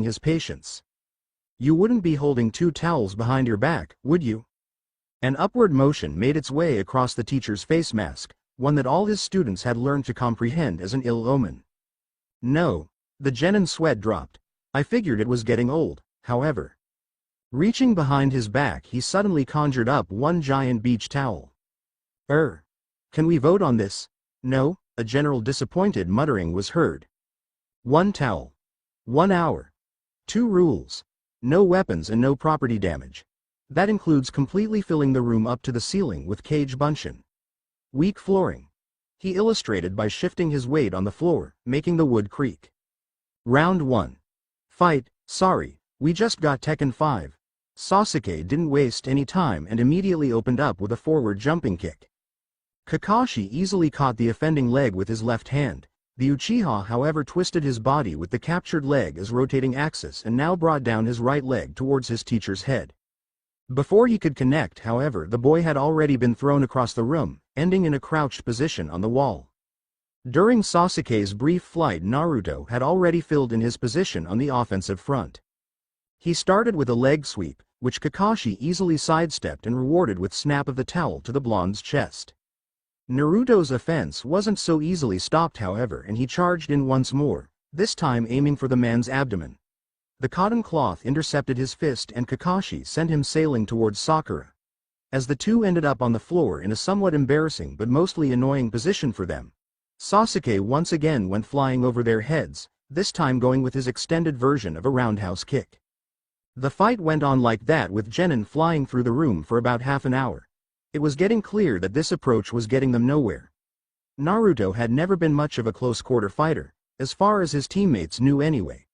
his patience. "You wouldn't be holding 2 towels behind your back, would you?" An upward motion made its way across the teacher's face mask, one that all his students had learned to comprehend as an ill omen. "No." The genin's sweat dropped. "I figured it was getting old, however." Reaching behind his back, he suddenly conjured up one giant beach towel. Can we vote on this?" "No," a general disappointed muttering was heard. "1 towel. 1 hour. 2 rules. No weapons and no property damage. That includes completely filling the room up to the ceiling with cage bunchen. Weak flooring." He illustrated by shifting his weight on the floor, making the wood creak. "Round 1. Fight." "Sorry, we just got Tekken 5. Sasuke didn't waste any time and immediately opened up with a forward jumping kick. Kakashi easily caught the offending leg with his left hand. The Uchiha however twisted his body with the captured leg as rotating axis and now brought down his right leg towards his teacher's head. Before he could connect, however, the boy had already been thrown across the room, ending in a crouched position on the wall. During Sasuke's brief flight, Naruto had already filled in his position on the offensive front. He started with a leg sweep, which Kakashi easily sidestepped and rewarded with snap of the towel to the blonde's chest. Naruto's offense wasn't so easily stopped, however, and he charged in once more, this time aiming for the man's abdomen. The cotton cloth intercepted his fist and Kakashi sent him sailing towards Sakura. As the two ended up on the floor in a somewhat embarrassing but mostly annoying position for them, Sasuke once again went flying over their heads, this time going with his extended version of a roundhouse kick. The fight went on like that, with genin flying through the room for about half an hour. It was getting clear that this approach was getting them nowhere. Naruto had never been much of a close-quarter fighter, as far as his teammates knew anyway.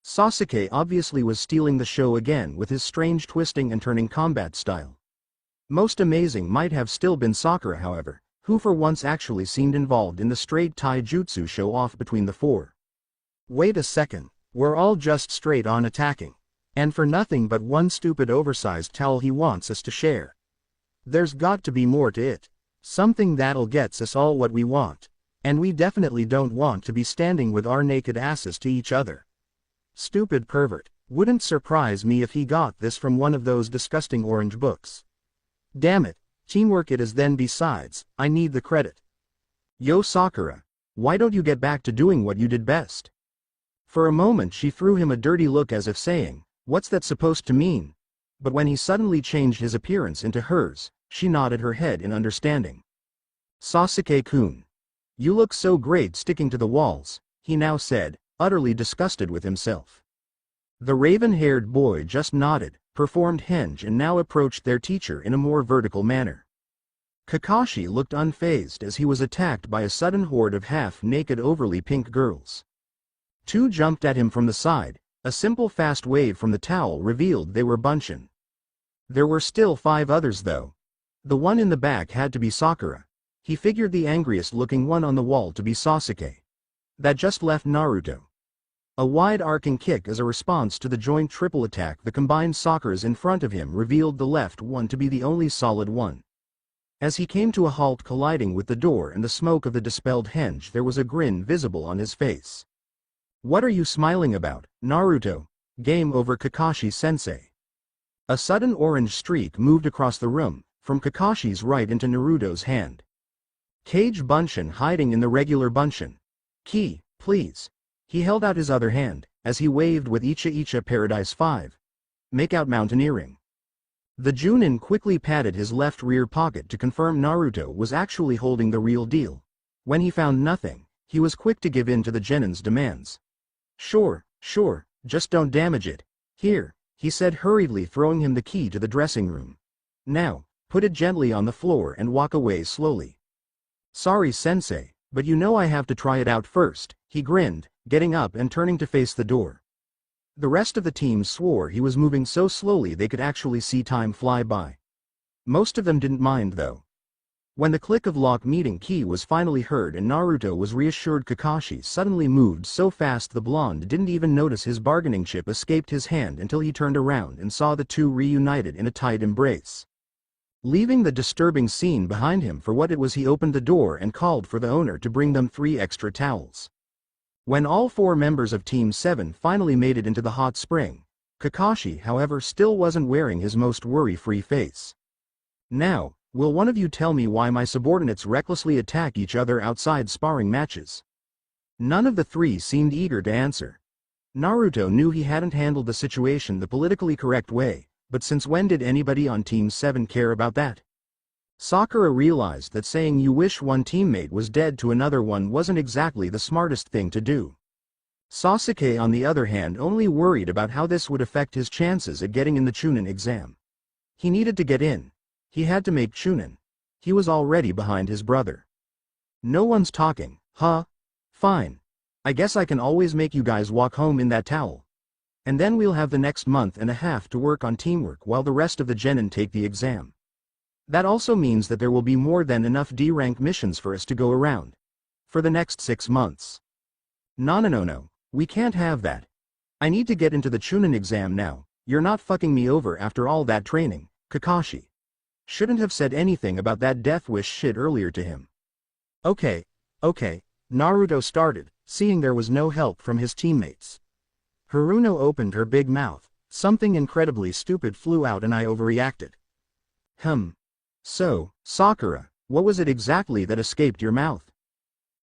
Sasuke obviously was stealing the show again with his strange twisting and turning combat style. Most amazing might have still been Sakura, however, who for once actually seemed involved in the straight taijutsu show-off between the four. "Wait a second, we're all just straight on attacking. And for nothing but one stupid oversized towel he wants us to share. There's got to be more to it. Something that'll get us all what we want. And we definitely don't want to be standing with our naked asses to each other. Stupid pervert. Wouldn't surprise me if he got this from one of those disgusting orange books. Damn it, teamwork it is then. Besides, I need the credit. Yo Sakura, why don't you get back to doing what you did best?" For a moment she threw him a dirty look as if saying, "What's that supposed to mean?" But when he suddenly changed his appearance into hers, she nodded her head in understanding. "Sasuke-kun. You look so great sticking to the walls," he now said, utterly disgusted with himself. The raven-haired boy just nodded, performed henge and now approached their teacher in a more vertical manner. Kakashi looked unfazed as he was attacked by a sudden horde of half-naked overly pink girls. 2 jumped at him from the side. A simple fast wave from the towel revealed they were bunchen. There were still 5 others though. The one in the back had to be Sakura. He figured the angriest looking one on the wall to be Sasuke. That just left Naruto. A wide arcing kick as a response to the joint triple attack the combined Sakuras in front of him revealed the left one to be the only solid one. As he came to a halt colliding with the door and the smoke of the dispelled henge, there was a grin visible on his face. "What are you smiling about, Naruto? Game over, Kakashi-sensei." A sudden orange streak moved across the room, from Kakashi's right into Naruto's hand. Cage bunchen hiding in the regular bunchen. "Ki, please." He held out his other hand, as he waved with Icha Paradise 5. "Make out mountaineering." The Junin quickly patted his left rear pocket to confirm Naruto was actually holding the real deal. When he found nothing, he was quick to give in to the genin's demands. Sure, just don't damage it. Here," he said hurriedly, throwing him the key to the dressing room. "Now, put it gently on the floor and walk away slowly." "Sorry sensei, but you know I have to try it out first," he grinned, getting up and turning to face the door. The rest of the team swore he was moving so slowly they could actually see time fly by. Most of them didn't mind though. When the click of lock meeting key was finally heard and Naruto was reassured, Kakashi suddenly moved so fast the blonde didn't even notice his bargaining chip escaped his hand until he turned around and saw the two reunited in a tight embrace. Leaving the disturbing scene behind him for what it was, he opened the door and called for the owner to bring them 3 extra towels. When all 4 members of Team 7 finally made it into the hot spring, Kakashi, however, still wasn't wearing his most worry-free face. Now, will one of you tell me why my subordinates recklessly attack each other outside sparring matches? None of the 3 seemed eager to answer. Naruto knew he hadn't handled the situation the politically correct way, but since when did anybody on Team 7 care about that? Sakura realized that saying you wish one teammate was dead to another one wasn't exactly the smartest thing to do. Sasuke, on the other hand, only worried about how this would affect his chances at getting in the Chunin exam. He needed to get in. He had to make Chunin. He was already behind his brother. No one's talking, huh? Fine. I guess I can always make you guys walk home in that towel. And then we'll have the next month and a half to work on teamwork while the rest of the genin take the exam. That also means that there will be more than enough D-rank missions for us to go around. For the next 6 months. No. We can't have that. I need to get into the Chunin exam now. You're not fucking me over after all that training, Kakashi. Shouldn't have said anything about that death wish shit earlier to him. Okay. Naruto started, seeing there was no help from his teammates. Haruno opened her big mouth. Something incredibly stupid flew out and I overreacted. So, Sakura, what was it exactly that escaped your mouth?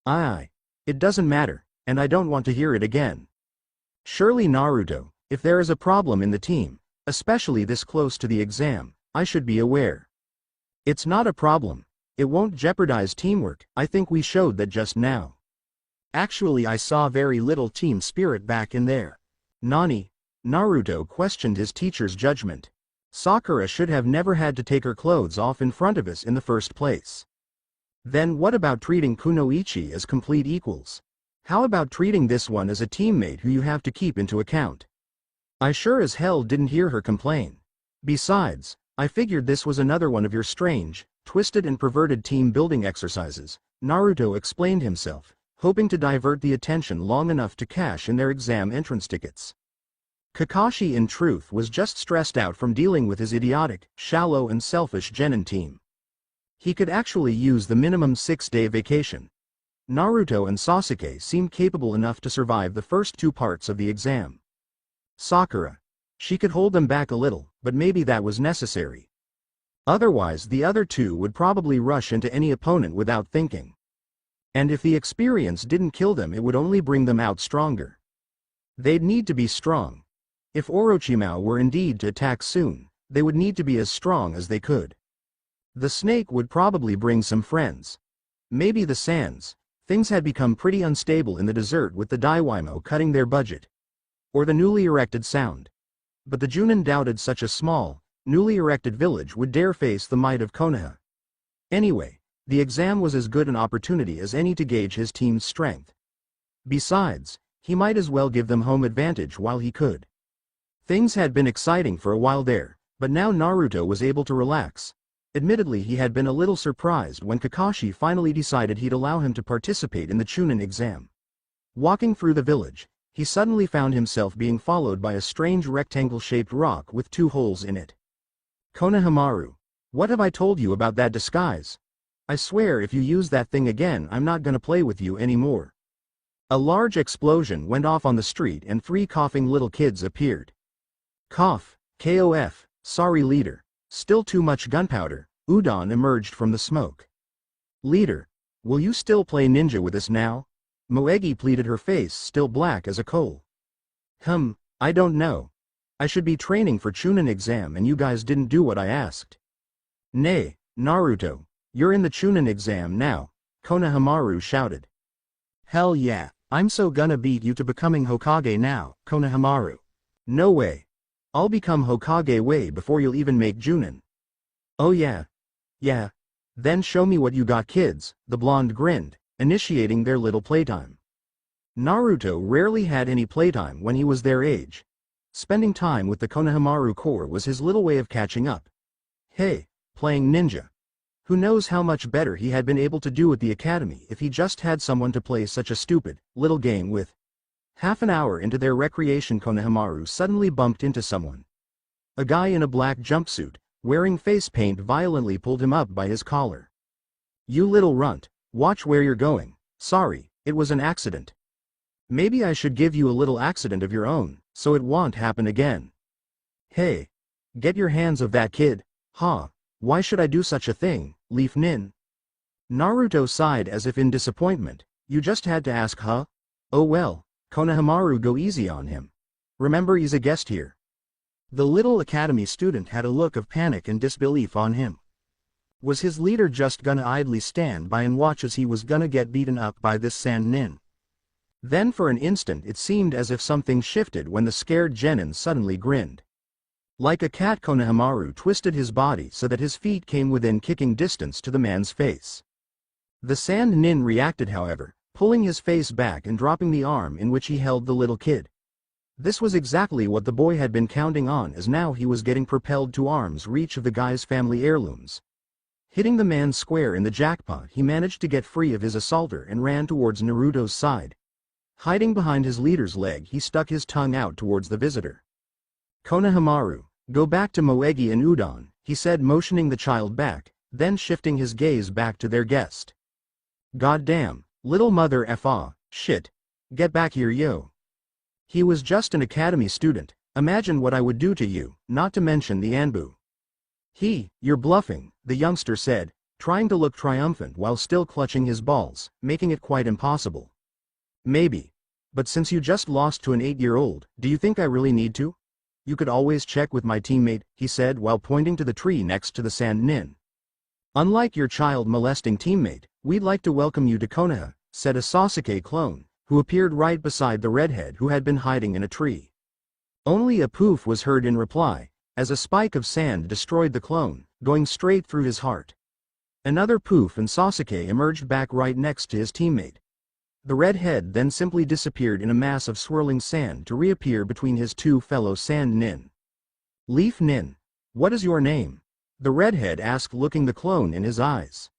It doesn't matter, and I don't want to hear it again. Surely Naruto, if there is a problem in the team, especially this close to the exam, I should be aware. It's not a problem. It won't jeopardize teamwork. I think we showed that just now. Actually, I saw very little team spirit back in there. Nani? Naruto questioned his teacher's judgment. Sakura should have never had to take her clothes off in front of us in the first place. Then what about treating Kunoichi as complete equals? How about treating this one as a teammate who you have to keep into account? I sure as hell didn't hear her complain. Besides, I figured this was another one of your strange, twisted and perverted team-building exercises, Naruto explained himself, hoping to divert the attention long enough to cash in their exam entrance tickets. Kakashi, in truth, was just stressed out from dealing with his idiotic, shallow and selfish genin team. He could actually use the minimum 6-day vacation. Naruto and Sasuke seemed capable enough to survive the first 2 parts of the exam. Sakura. She could hold them back a little, but maybe that was necessary. Otherwise the other 2 would probably rush into any opponent without thinking. And if the experience didn't kill them, it would only bring them out stronger. They'd need to be strong. If Orochimaru were indeed to attack soon, they would need to be as strong as they could. The snake would probably bring some friends. Maybe the sands. Things had become pretty unstable in the desert with the Daiwamo cutting their budget. Or the newly erected sound. But the Junin doubted such a small, newly erected village would dare face the might of Konoha. Anyway, the exam was as good an opportunity as any to gauge his team's strength. Besides, he might as well give them home advantage while he could. Things had been exciting for a while there, but now Naruto was able to relax. Admittedly, he had been a little surprised when Kakashi finally decided he'd allow him to participate in the Chunin exam. Walking through the village, he suddenly found himself being followed by a strange rectangle-shaped rock with 2 holes in it. Konohamaru, what have I told you about that disguise? I swear if you use that thing again, I'm not gonna play with you anymore. A large explosion went off on the street and 3 coughing little kids appeared. Cough, KOF, sorry leader. Still too much gunpowder. Udon emerged from the smoke. Leader, will you still play ninja with us now? Moegi pleaded, her face still black as a coal. I don't know. I should be training for Chunin exam and you guys didn't do what I asked. Nay, Naruto, you're in the Chunin exam now, Konohamaru shouted. Hell yeah, I'm so gonna beat you to becoming Hokage now, Konohamaru. No way. I'll become Hokage way before you'll even make Junin. Oh yeah. Yeah. Then show me what you got, kids, the blonde grinned, initiating their little playtime. Naruto rarely had any playtime when he was their age. Spending time with the Konohamaru Corps was his little way of catching up. Hey, playing ninja. Who knows how much better he had been able to do at the academy if he just had someone to play such a stupid, little game with. Half an hour into their recreation, Konohamaru suddenly bumped into someone. A guy in a black jumpsuit, wearing face paint, violently pulled him up by his collar. You little runt, watch where you're going. Sorry, it was an accident. Maybe I should give you a little accident of your own, so it won't happen again. Hey! Get your hands off that kid, huh? Why should I do such a thing, Leaf Nin? Naruto sighed as if in disappointment. You just had to ask, huh? Oh well, Konohamaru, go easy on him. Remember, he's a guest here. The little academy student had a look of panic and disbelief on him. Was his leader just gonna idly stand by and watch as he was gonna get beaten up by this Sand Nin? Then for an instant it seemed as if something shifted when the scared genin suddenly grinned. Like a cat, Konohamaru twisted his body so that his feet came within kicking distance to the man's face. The Sand Nin reacted, however, pulling his face back and dropping the arm in which he held the little kid. This was exactly what the boy had been counting on, as now he was getting propelled to arm's reach of the guy's family heirlooms. Hitting the man square in the jackpot, he managed to get free of his assaulter and ran towards Naruto's side. Hiding behind his leader's leg, he stuck his tongue out towards the visitor. Konohamaru, go back to Moegi and Udon, he said, motioning the child back, then shifting his gaze back to their guest. Goddamn, little mother effa, shit. Get back here, yo. He was just an academy student. Imagine what I would do to you, not to mention the Anbu. You're bluffing, the youngster said, trying to look triumphant while still clutching his balls, making it quite impossible. Maybe. But since you just lost to an 8-year-old, do you think I really need to? You could always check with my teammate, he said while pointing to the tree next to the Sand Nin. Unlike your child-molesting teammate, we'd like to welcome you to Konoha, said a Sasuke clone, who appeared right beside the redhead who had been hiding in a tree. Only a poof was heard in reply, as a spike of sand destroyed the clone, going straight through his heart. Another poof and Sasuke emerged back right next to his teammate. The redhead then simply disappeared in a mass of swirling sand to reappear between his two fellow Sand Nin. Leaf Nin, what is your name? The redhead asked, looking the clone in his eyes.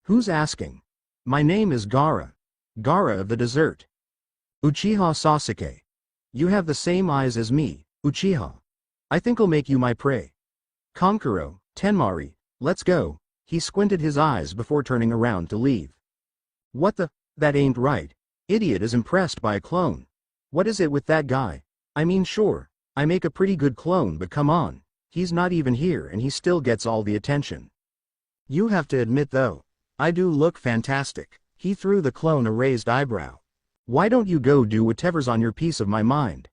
Who's asking? My name is Gaara. Gaara of the desert. Uchiha Sasuke. You have the same eyes as me, Uchiha. I think I'll make you my prey. Kankuro, Tenmari, let's go. He squinted his eyes before turning around to leave. What the? That ain't right. Idiot is impressed by a clone. What is it with that guy? I mean, sure, I make a pretty good clone, but come on. He's not even here and he still gets all the attention. You have to admit though, I do look fantastic. He threw the clone a raised eyebrow. Why don't you go do whatever's on your piece of my mind?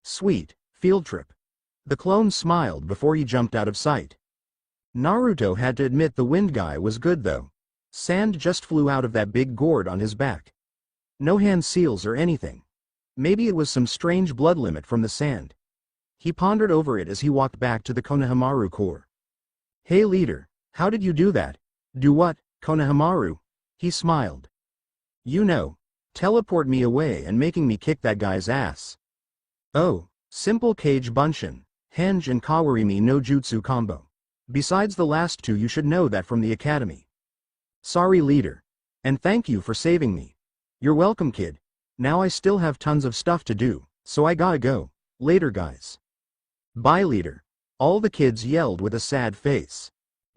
Sweet, field trip. The clone smiled before he jumped out of sight. Naruto had to admit the wind guy was good though. Sand just flew out of that big gourd on his back. No hand seals or anything. Maybe it was some strange blood limit from the sand. He pondered over it as he walked back to the Konohamaru core. Hey leader, how did you do that? Do what, Konohamaru? He smiled. You know, teleport me away and making me kick that guy's ass. Oh, simple Kage Bunshin, Henge and Kawarimi no Jutsu combo. Besides the last two, you should know that from the academy. Sorry leader. And thank you for saving me. You're welcome kid. Now I still have tons of stuff to do, so I gotta go. Later guys. Bye leader. All the kids yelled with a sad face.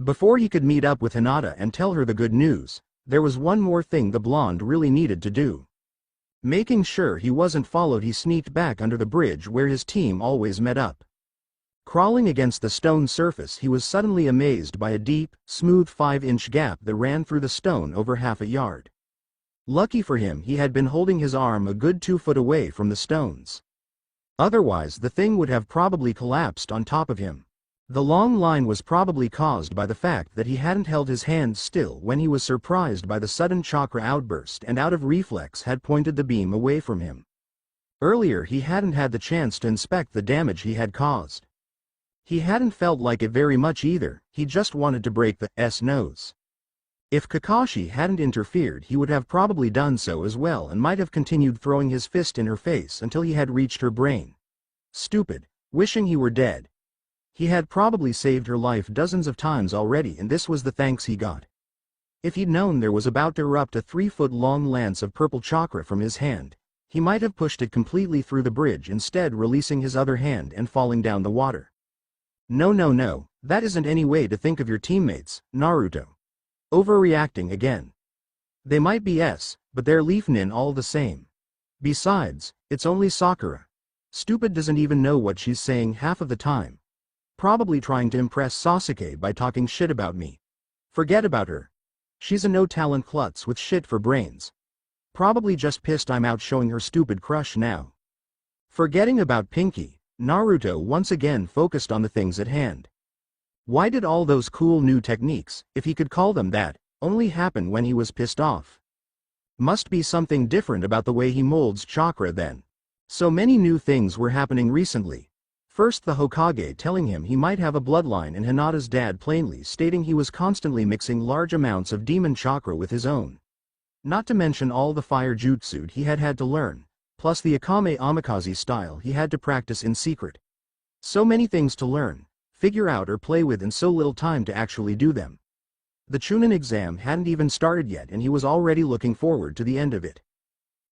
Before he could meet up with Hinata and tell her the good news, there was one more thing the blonde really needed to do. Making sure he wasn't followed, he sneaked back under the bridge where his team always met up. Crawling against the stone surface, he was suddenly amazed by a deep, smooth 5-inch gap that ran through the stone over half a yard. Lucky for him, he had been holding his arm a good 2 foot away from the stones. Otherwise the thing would have probably collapsed on top of him. The long line was probably caused by the fact that he hadn't held his hands still when he was surprised by the sudden chakra outburst and out of reflex had pointed the beam away from him. Earlier he hadn't had the chance to inspect the damage he had caused. He hadn't felt like it very much either, he just wanted to break the S nose. If Kakashi hadn't interfered, he would have probably done so as well and might have continued throwing his fist in her face until he had reached her brain. Stupid, wishing he were dead. He had probably saved her life dozens of times already, and this was the thanks he got. If he'd known there was about to erupt a 3-foot-long lance of purple chakra from his hand, he might have pushed it completely through the bridge, instead releasing his other hand and falling down the water. No, that isn't any way to think of your teammates, Naruto. Overreacting again. They might be but they're Leaf Nin all the same. Besides, it's only Sakura. Stupid doesn't even know what she's saying half of the time. Probably trying to impress Sasuke by talking shit about me. Forget about her. She's a no-talent klutz with shit for brains. Probably just pissed I'm out showing her stupid crush now. Forgetting about Pinky, Naruto once again focused on the things at hand. Why did all those cool new techniques, if he could call them that, only happen when he was pissed off? Must be something different about the way he molds chakra then. So many new things were happening recently. First, the Hokage telling him he might have a bloodline, and Hinata's dad plainly stating he was constantly mixing large amounts of demon chakra with his own. Not to mention all the fire jutsu he had to learn, plus the Akame Amikaze style he had to practice in secret. So many things to learn, figure out or play with, and so little time to actually do them. The Chunin exam hadn't even started yet and he was already looking forward to the end of it.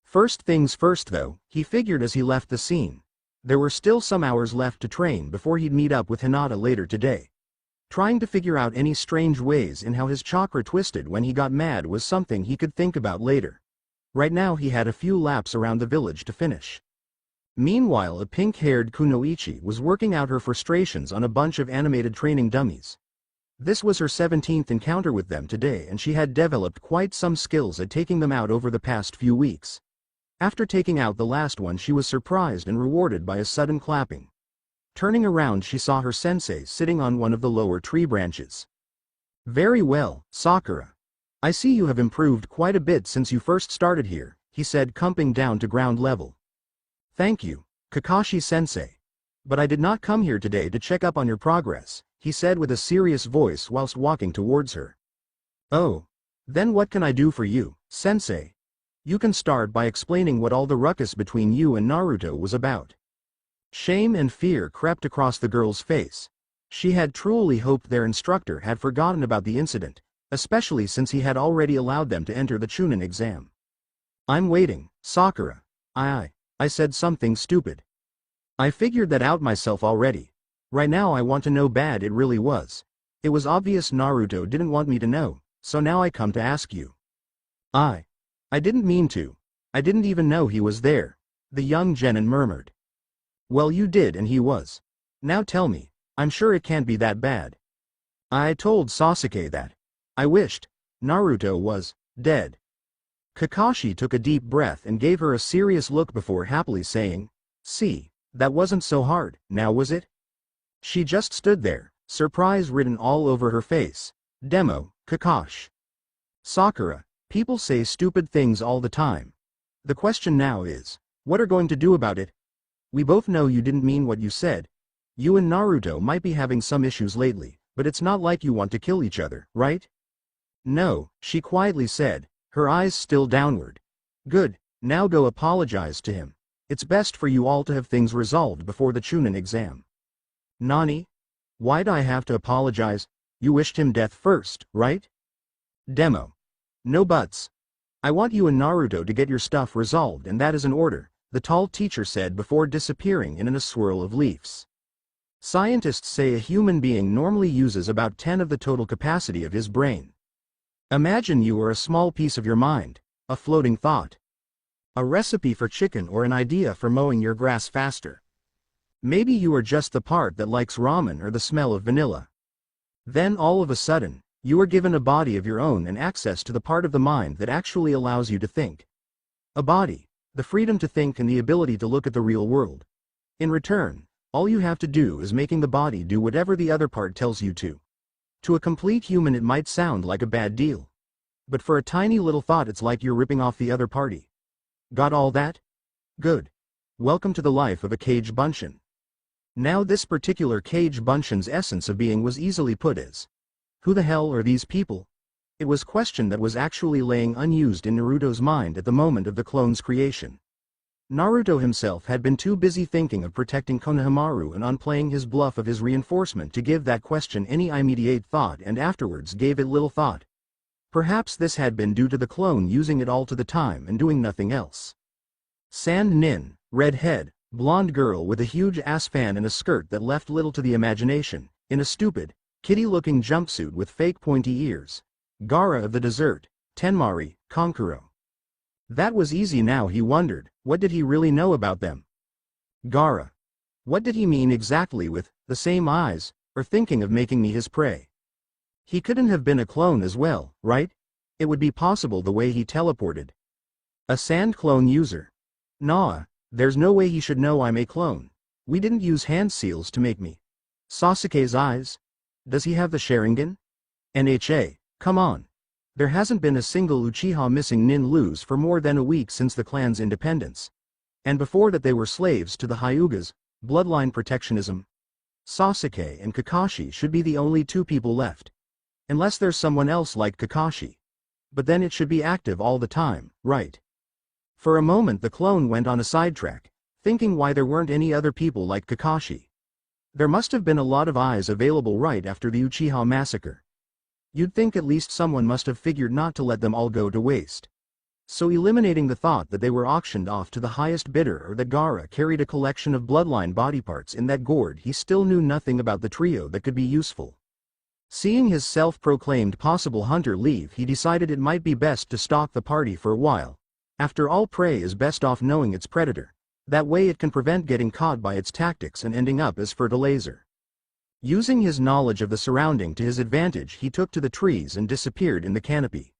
First things first though, he figured as he left the scene. There were still some hours left to train before he'd meet up with Hinata later today. Trying to figure out any strange ways in how his chakra twisted when he got mad was something he could think about later. Right now he had a few laps around the village to finish. Meanwhile, a pink-haired Kunoichi was working out her frustrations on a bunch of animated training dummies. This was her 17th encounter with them today and she had developed quite some skills at taking them out over the past few weeks. After taking out the last one, she was surprised and rewarded by a sudden clapping. Turning around, she saw her sensei sitting on one of the lower tree branches. "Very well, Sakura. I see you have improved quite a bit since you first started here," he said, coming down to ground level. "Thank you, Kakashi-sensei. But I did not come here today to check up on your progress," he said with a serious voice whilst walking towards her. "Oh. Then what can I do for you, sensei? You can start by explaining what all the ruckus between you and Naruto was about." Shame and fear crept across the girl's face. She had truly hoped their instructor had forgotten about the incident, especially since he had already allowed them to enter the Chunin exam. "I'm waiting, Sakura. I said something stupid. I figured that out myself already. Right now I want to know bad it really was. It was obvious Naruto didn't want me to know, so now I come to ask you." I didn't mean to. I didn't even know he was there," the young genin murmured. "Well, you did and he was. Now tell me, I'm sure it can't be that bad." "I told Sasuke that. I wished Naruto was dead." Kakashi took a deep breath and gave her a serious look before happily saying, "See, that wasn't so hard, now was it?" She just stood there, surprise written all over her face. Demo, Kakashi. "Sakura, people say stupid things all the time. The question now is, what are going to do about it? We both know you didn't mean what you said. You and Naruto might be having some issues lately, but it's not like you want to kill each other, right?" "No," she quietly said, her eyes still downward. "Good, now go apologize to him. It's best for you all to have things resolved before the Chunin exam." "Nani? Why'd I have to apologize? You wished him death first, right?" Demo. "No buts. I want you and Naruto to get your stuff resolved, and that is an order," the tall teacher said before disappearing in a swirl of leaves. Scientists say a human being normally uses about 10 of the total capacity of his brain. Imagine you are a small piece of your mind, a floating thought. A recipe for chicken or an idea for mowing your grass faster. Maybe you are just the part that likes ramen or the smell of vanilla. Then all of a sudden, you are given a body of your own and access to the part of the mind that actually allows you to think. A body, the freedom to think and the ability to look at the real world. In return, all you have to do is making the body do whatever the other part tells you to. To a complete human it might sound like a bad deal. But for a tiny little thought it's like you're ripping off the other party. Got all that? Good. Welcome to the life of a cage bunshin. Now this particular cage bunshin's essence of being was easily put as, who the hell are these people? It was a question that was actually laying unused in Naruto's mind at the moment of the clone's creation. Naruto himself had been too busy thinking of protecting Konohamaru and on playing his bluff of his reinforcement to give that question any immediate thought, and afterwards gave it little thought. Perhaps this had been due to the clone using it all to the time and doing nothing else. Sand Nin, red head, blonde girl with a huge ass fan and a skirt that left little to the imagination, in a stupid, kitty-looking jumpsuit with fake pointy ears. Gaara of the desert, Tenmari, Konkuro. That was easy now, he wondered. What did he really know about them? Gaara. What did he mean exactly with the same eyes, or thinking of making me his prey? He couldn't have been a clone as well, right? It would be possible the way he teleported. A sand clone user. Nah, there's no way he should know I'm a clone. We didn't use hand seals to make me. Sasuke's eyes? Does he have the Sharingan? NHA, come on. There hasn't been a single Uchiha missing nin lose for more than a week since the clan's independence. And before that they were slaves to the Hyugas, bloodline protectionism. Sasuke and Kakashi should be the only two people left. Unless there's someone else like Kakashi. But then it should be active all the time, right? For a moment the clone went on a sidetrack, thinking why there weren't any other people like Kakashi. There must have been a lot of eyes available right after the Uchiha massacre. You'd think at least someone must have figured not to let them all go to waste. So eliminating the thought that they were auctioned off to the highest bidder or that Gaara carried a collection of bloodline body parts in that gourd, he still knew nothing about the trio that could be useful. Seeing his self-proclaimed possible hunter leave, he decided it might be best to stalk the party for a while. After all, prey is best off knowing its predator. That way it can prevent getting caught by its tactics and ending up as fertilizer. Using his knowledge of the surrounding to his advantage, he took to the trees and disappeared in the canopy.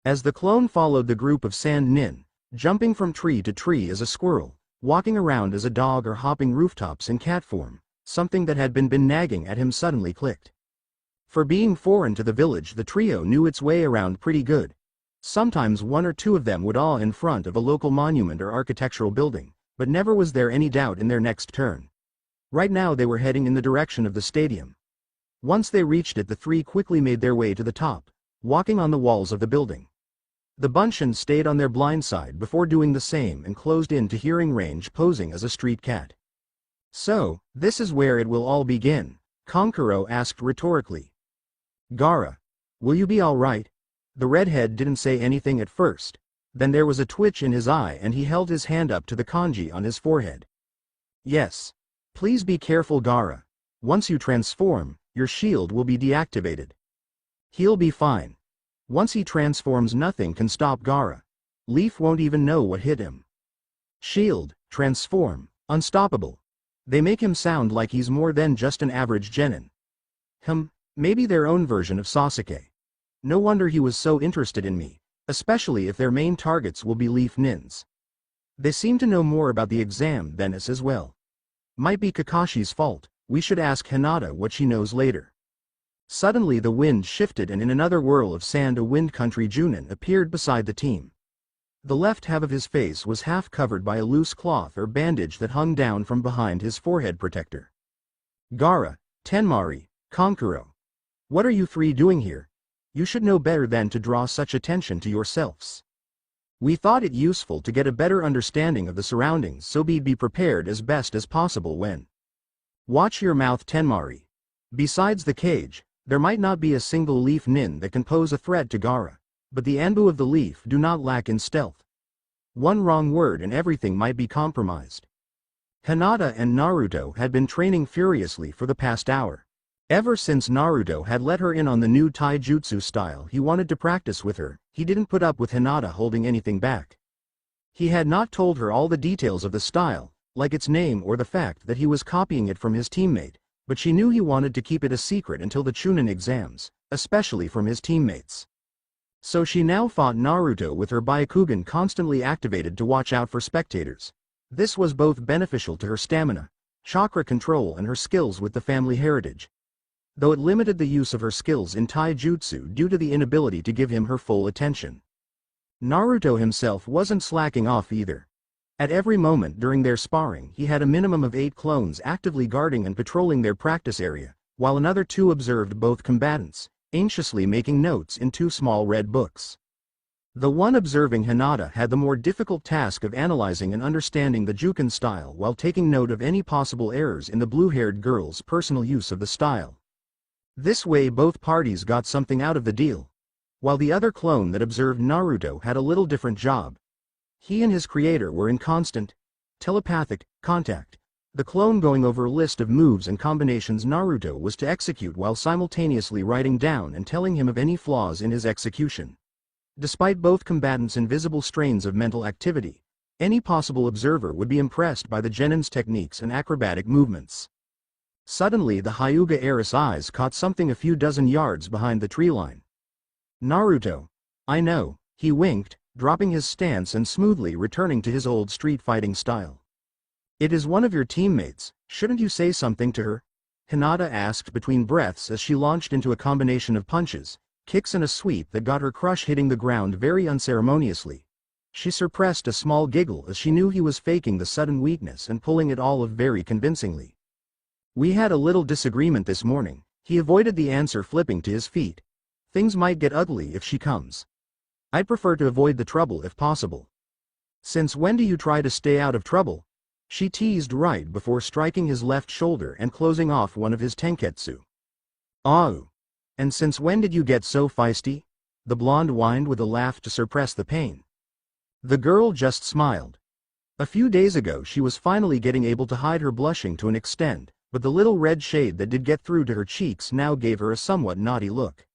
As the clone followed the group of sand nin, jumping from tree to tree as a squirrel, walking around as a dog, or hopping rooftops in cat form, something that had been nagging at him suddenly clicked. For being foreign to the village, the trio knew its way around pretty good. Sometimes one or two of them would awe in front of a local monument or architectural building, but never was there any doubt in their next turn. Right now they were heading in the direction of the stadium. Once they reached it, the three quickly made their way to the top, walking on the walls of the building. The Bunchen stayed on their blind side before doing the same and closed in to hearing range, posing as a street cat. So, this is where it will all begin? Kankuro asked rhetorically. Gaara, will you be all right? The redhead didn't say anything at first. Then there was a twitch in his eye and he held his hand up to the kanji on his forehead. Yes. Please be careful, Gaara. Once you transform, your shield will be deactivated. He'll be fine. Once he transforms, nothing can stop Gaara. Leaf won't even know what hit him. Shield, transform, unstoppable. They make him sound like he's more than just an average genin. Maybe their own version of Sasuke. No wonder he was so interested in me, especially if their main targets will be Leaf Nins. They seem to know more about the exam than us as well. Might be Kakashi's fault. We should ask Hinata what she knows later. Suddenly the wind shifted and in another whirl of sand a Wind Country Junin appeared beside the team. The left half of his face was half covered by a loose cloth or bandage that hung down from behind his forehead protector. Gaara, Tenmari, Kankuro. What are you three doing here? You should know better than to draw such attention to yourselves. We thought it useful to get a better understanding of the surroundings, so be prepared as best as possible when. Watch your mouth, Tenmari. Besides the cage, there might not be a single Leaf Nin that can pose a threat to Gaara, but the Anbu of the Leaf do not lack in stealth. One wrong word and everything might be compromised. Hinata and Naruto had been training furiously for the past hour. Ever since Naruto had let her in on the new taijutsu style he wanted to practice with her, he didn't put up with Hinata holding anything back. He had not told her all the details of the style, like its name or the fact that he was copying it from his teammate, but she knew he wanted to keep it a secret until the Chunin exams, especially from his teammates. So she now fought Naruto with her Byakugan constantly activated to watch out for spectators. This was both beneficial to her stamina, chakra control and her skills with the family heritage. Though it limited the use of her skills in taijutsu due to the inability to give him her full attention. Naruto himself wasn't slacking off either. At every moment during their sparring he had a minimum of 8 clones actively guarding and patrolling their practice area, while another 2 observed both combatants, anxiously making notes in 2 small red books. The one observing Hinata had the more difficult task of analyzing and understanding the Juken style while taking note of any possible errors in the blue-haired girl's personal use of the style. This way both parties got something out of the deal. While the other clone that observed Naruto had a little different job. He and his creator were in constant, telepathic, contact. The clone going over a list of moves and combinations Naruto was to execute while simultaneously writing down and telling him of any flaws in his execution. Despite both combatants' invisible strains of mental activity, any possible observer would be impressed by the genin's techniques and acrobatic movements. Suddenly the Hyuga heiress' eyes caught something a few dozen yards behind the tree line. Naruto. I know, he winked, dropping his stance and smoothly returning to his old street fighting style. It is one of your teammates, shouldn't you say something to her? Hinata asked between breaths as she launched into a combination of punches, kicks and a sweep that got her crush hitting the ground very unceremoniously. She suppressed a small giggle as she knew he was faking the sudden weakness and pulling it all off very convincingly. We had a little disagreement this morning, he avoided the answer, flipping to his feet. Things might get ugly if she comes. I'd prefer to avoid the trouble if possible. Since when do you try to stay out of trouble? She teased right before striking his left shoulder and closing off one of his tenketsu. Oh. And since when did you get so feisty? The blonde whined with a laugh to suppress the pain. The girl just smiled. A few days ago she was finally getting able to hide her blushing to an extent, but the little red shade that did get through to her cheeks now gave her a somewhat naughty look.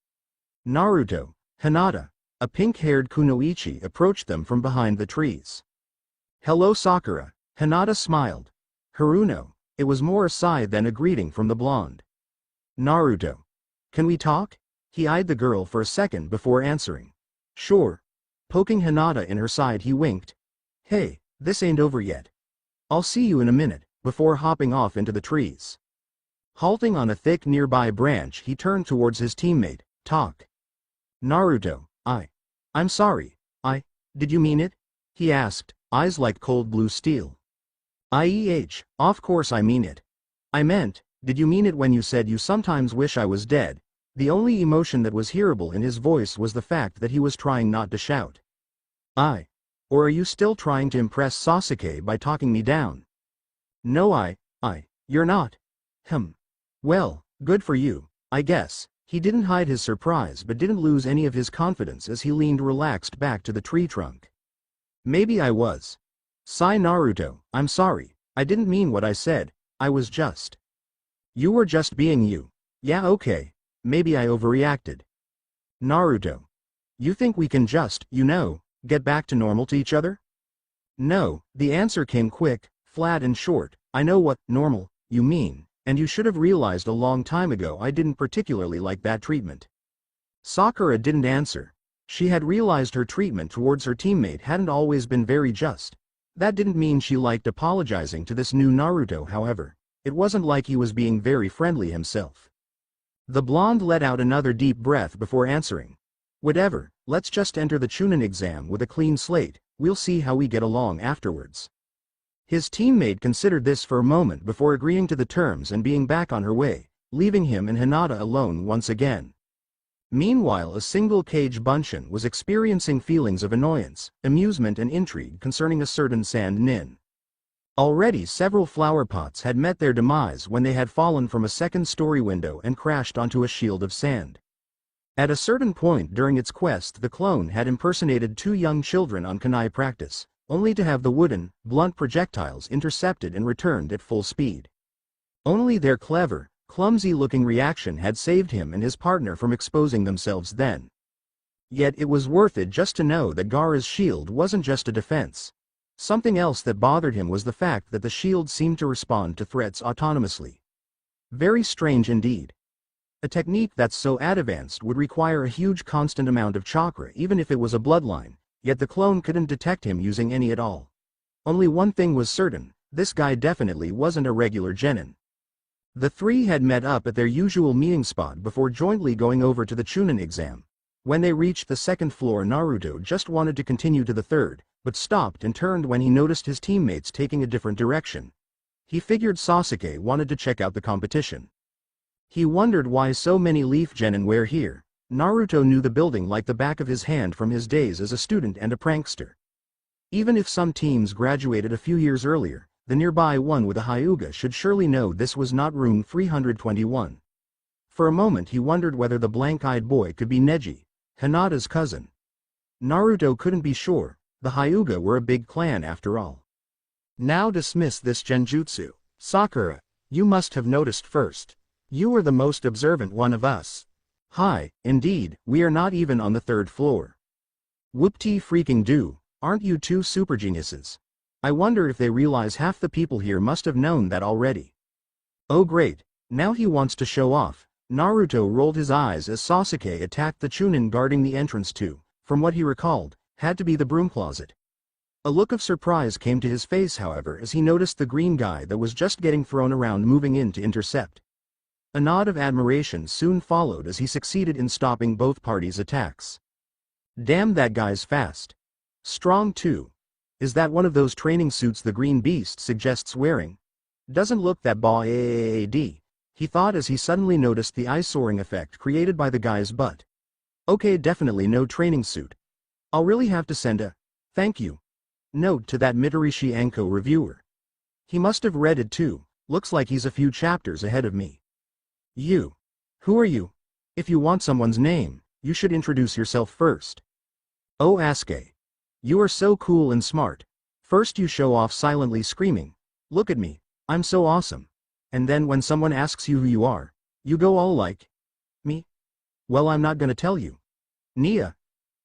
Naruto, Hinata, a pink-haired kunoichi approached them from behind the trees. Hello Sakura, Hinata smiled. Haruno, it was more a sigh than a greeting from the blonde. Naruto. Can we talk? He eyed the girl for a second before answering. Sure. Poking Hinata in her side he winked. Hey, this ain't over yet. I'll see you in a minute, before hopping off into the trees. Halting on a thick nearby branch he turned towards his teammate, Talk. Naruto, I'm sorry, did you mean it? He asked, eyes like cold blue steel. Of course I mean it. I meant, did you mean it when you said you sometimes wish I was dead? The only emotion that was hearable in his voice was the fact that he was trying not to shout. Or are you still trying to impress Sasuke by talking me down? No you're not. Well, good for you, I guess. He didn't hide his surprise but didn't lose any of his confidence as he leaned relaxed back to the tree trunk. Maybe I was. Sigh Naruto, I'm sorry, I didn't mean what I said, I was just. You were just being you. Yeah okay, maybe I overreacted. Naruto. You think we can just, get back to normal to each other? No, the answer came quick, flat and short. I know what normal you mean, and you should have realized a long time ago I didn't particularly like that treatment. Sakura didn't answer. She had realized her treatment towards her teammate hadn't always been very just. That didn't mean she liked apologizing to this new Naruto, however. It wasn't like he was being very friendly himself. The blonde let out another deep breath before answering. Whatever, let's just enter the Chunin exam with a clean slate, we'll see how we get along afterwards. His teammate considered this for a moment before agreeing to the terms and being back on her way, leaving him and Hinata alone once again. Meanwhile a single Kage Bunshin was experiencing feelings of annoyance, amusement and intrigue concerning a certain sand nin. Already several flower pots had met their demise when they had fallen from a second-story window and crashed onto a shield of sand. At a certain point during its quest the clone had impersonated two young children on kunai practice, only to have the wooden, blunt projectiles intercepted and returned at full speed. Only their clever, clumsy-looking reaction had saved him and his partner from exposing themselves then. Yet it was worth it just to know that Gaara's shield wasn't just a defense. Something else that bothered him was the fact that the shield seemed to respond to threats autonomously. Very strange indeed. A technique that's so advanced would require a huge constant amount of chakra even if it was a bloodline, yet the clone couldn't detect him using any at all. Only one thing was certain, this guy definitely wasn't a regular genin. The three had met up at their usual meeting spot before jointly going over to the Chunin exam. When they reached the second floor Naruto just wanted to continue to the third, but stopped and turned when he noticed his teammates taking a different direction. He figured Sasuke wanted to check out the competition. He wondered why so many Leaf Genin were here. Naruto knew the building like the back of his hand from his days as a student and a prankster. Even if some teams graduated a few years earlier, the nearby one with a Hyuga should surely know this was not room 321. For a moment he wondered whether the blank-eyed boy could be Neji, Hinata's cousin. Naruto couldn't be sure, the Hyuga were a big clan after all. Now dismiss this genjutsu. Sakura, you must have noticed first. You were the most observant one of us. Indeed, we are not even on the third floor. Whoop-tee-freaking-do, aren't you two super geniuses? I wonder if they realize half the people here must have known that already. Oh great, now he wants to show off. Naruto rolled his eyes as Sasuke attacked the Chunin guarding the entrance to, from what he recalled, had to be the broom closet. A look of surprise came to his face however as he noticed the green guy that was just getting thrown around moving in to intercept. A nod of admiration soon followed as he succeeded in stopping both parties' attacks. Damn, that guy's fast. Strong too. Is that one of those training suits the Green Beast suggests wearing? Doesn't look that bad, he thought as he suddenly noticed the eye-soaring effect created by the guy's butt. Okay, definitely no training suit. I'll really have to send a thank you note to that Mitarishi Anko reviewer. He must have read it too, looks like he's a few chapters ahead of me. You. Who are you? If you want someone's name, you should introduce yourself first. Oh Asuke. You are so cool and smart. First you show off silently screaming, look at me, I'm so awesome. And then when someone asks you who you are, you go all like, me? Well, I'm not gonna tell you. Nia.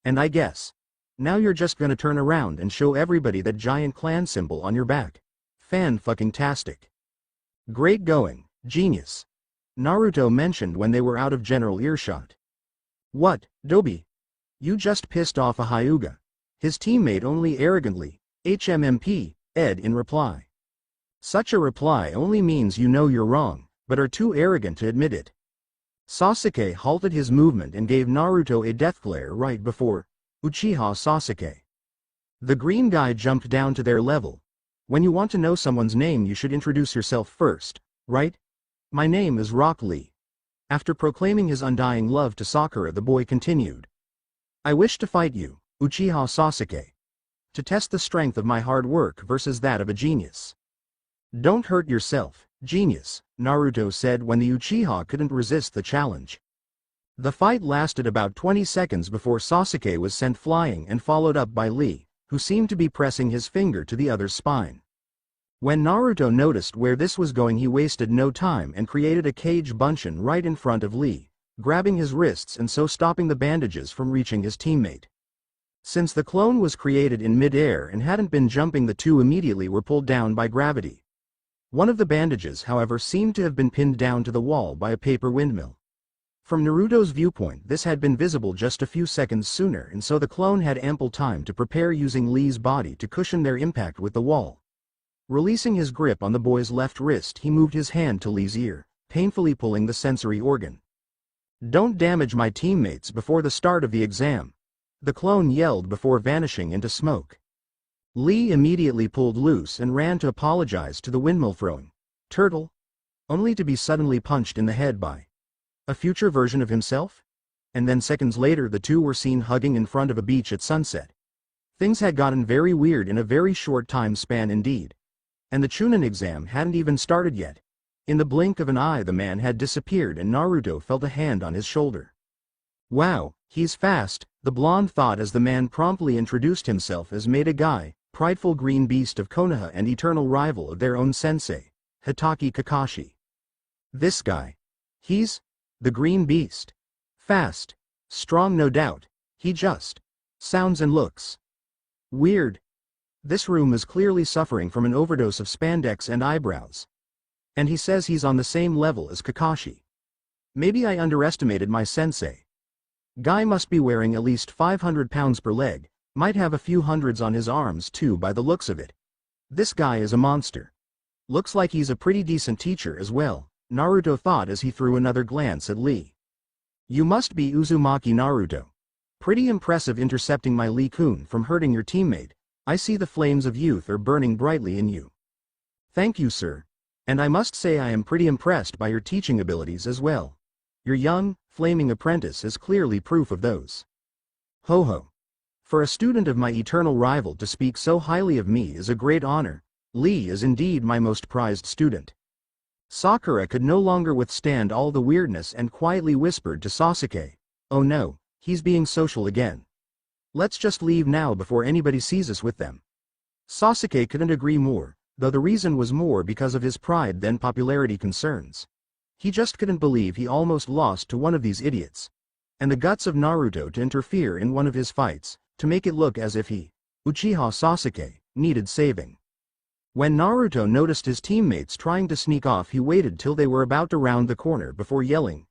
And I guess. Now you're just gonna turn around and show everybody that giant clan symbol on your back. Fan-fucking-tastic. Great going, genius. Naruto mentioned when they were out of general earshot. What, Dobi? You just pissed off a Hyuga. His teammate only arrogantly, HMMP, Ed in reply. Such a reply only means you know you're wrong, but are too arrogant to admit it. Sasuke halted his movement and gave Naruto a death glare right before Uchiha Sasuke. The green guy jumped down to their level. When you want to know someone's name you should introduce yourself first, right? My name is Rock Lee. After proclaiming his undying love to Sakura the boy continued. I wish to fight you, Uchiha Sasuke. To test the strength of my hard work versus that of a genius. Don't hurt yourself, genius, Naruto said when the Uchiha couldn't resist the challenge. The fight lasted about 20 seconds before Sasuke was sent flying and followed up by Lee, who seemed to be pressing his finger to the other's spine. When Naruto noticed where this was going he wasted no time and created a cage bunshin right in front of Lee, grabbing his wrists and so stopping the bandages from reaching his teammate. Since the clone was created in mid-air and hadn't been jumping, the two immediately were pulled down by gravity. One of the bandages however seemed to have been pinned down to the wall by a paper windmill. From Naruto's viewpoint this had been visible just a few seconds sooner and so the clone had ample time to prepare using Lee's body to cushion their impact with the wall. Releasing his grip on the boy's left wrist he moved his hand to Lee's ear, painfully pulling the sensory organ. Don't damage my teammates before the start of the exam. The clone yelled before vanishing into smoke. Lee immediately pulled loose and ran to apologize to the windmill-throwing turtle, only to be suddenly punched in the head by a future version of himself? And then seconds later the two were seen hugging in front of a beach at sunset. Things had gotten very weird in a very short time span indeed. And the Chunin exam hadn't even started yet. In the blink of an eye the man had disappeared and Naruto felt a hand on his shoulder. Wow, he's fast, the blonde thought as the man promptly introduced himself as Maeda Guy, prideful green beast of Konoha and eternal rival of their own sensei, Hitaki Kakashi. This guy. He's the green beast. Fast. Strong no doubt. He just sounds and looks weird. This room is clearly suffering from an overdose of spandex and eyebrows. And he says he's on the same level as Kakashi. Maybe I underestimated my sensei. Guy must be wearing at least 500 pounds per leg, might have a few hundreds on his arms too by the looks of it. This guy is a monster. Looks like he's a pretty decent teacher as well, Naruto thought as he threw another glance at Lee. You must be Uzumaki Naruto. Pretty impressive intercepting my Lee-kun from hurting your teammate. I see the flames of youth are burning brightly in you. Thank you, sir. And I must say I am pretty impressed by your teaching abilities as well. Your young, flaming apprentice is clearly proof of those. Ho ho. For a student of my eternal rival to speak so highly of me is a great honor. Lee is indeed my most prized student. Sakura could no longer withstand all the weirdness and quietly whispered to Sasuke, oh no, he's being social again. Let's just leave now before anybody sees us with them. Sasuke couldn't agree more, though the reason was more because of his pride than popularity concerns. He just couldn't believe he almost lost to one of these idiots. And the guts of Naruto to interfere in one of his fights, to make it look as if he, Uchiha Sasuke, needed saving. When Naruto noticed his teammates trying to sneak off, he waited till they were about to round the corner before yelling,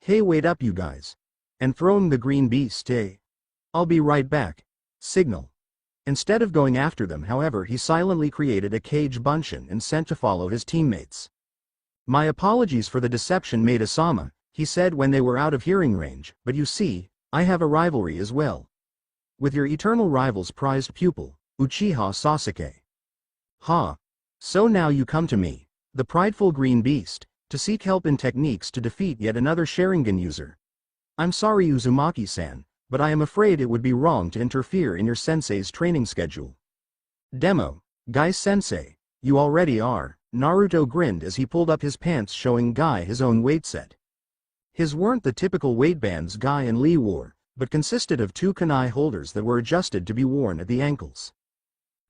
"Hey, wait up you guys," and throwing the green beast a "I'll be right back" signal. Instead of going after them, however, he silently created a cage Bunshin and sent to follow his teammates. "My apologies for the deception, Maid-sama," he said when they were out of hearing range, "but you see, I have a rivalry as well. With your eternal rival's prized pupil, Uchiha Sasuke. Ha! So now you come to me, the prideful green beast, to seek help in techniques to defeat yet another Sharingan user. I'm sorry Uzumaki-san, but I am afraid it would be wrong to interfere in your sensei's training schedule." Demo, Guy Sensei, you already are, Naruto grinned as he pulled up his pants showing Guy his own weight set. His weren't the typical weight bands Guy and Lee wore, but consisted of 2 kunai holders that were adjusted to be worn at the ankles.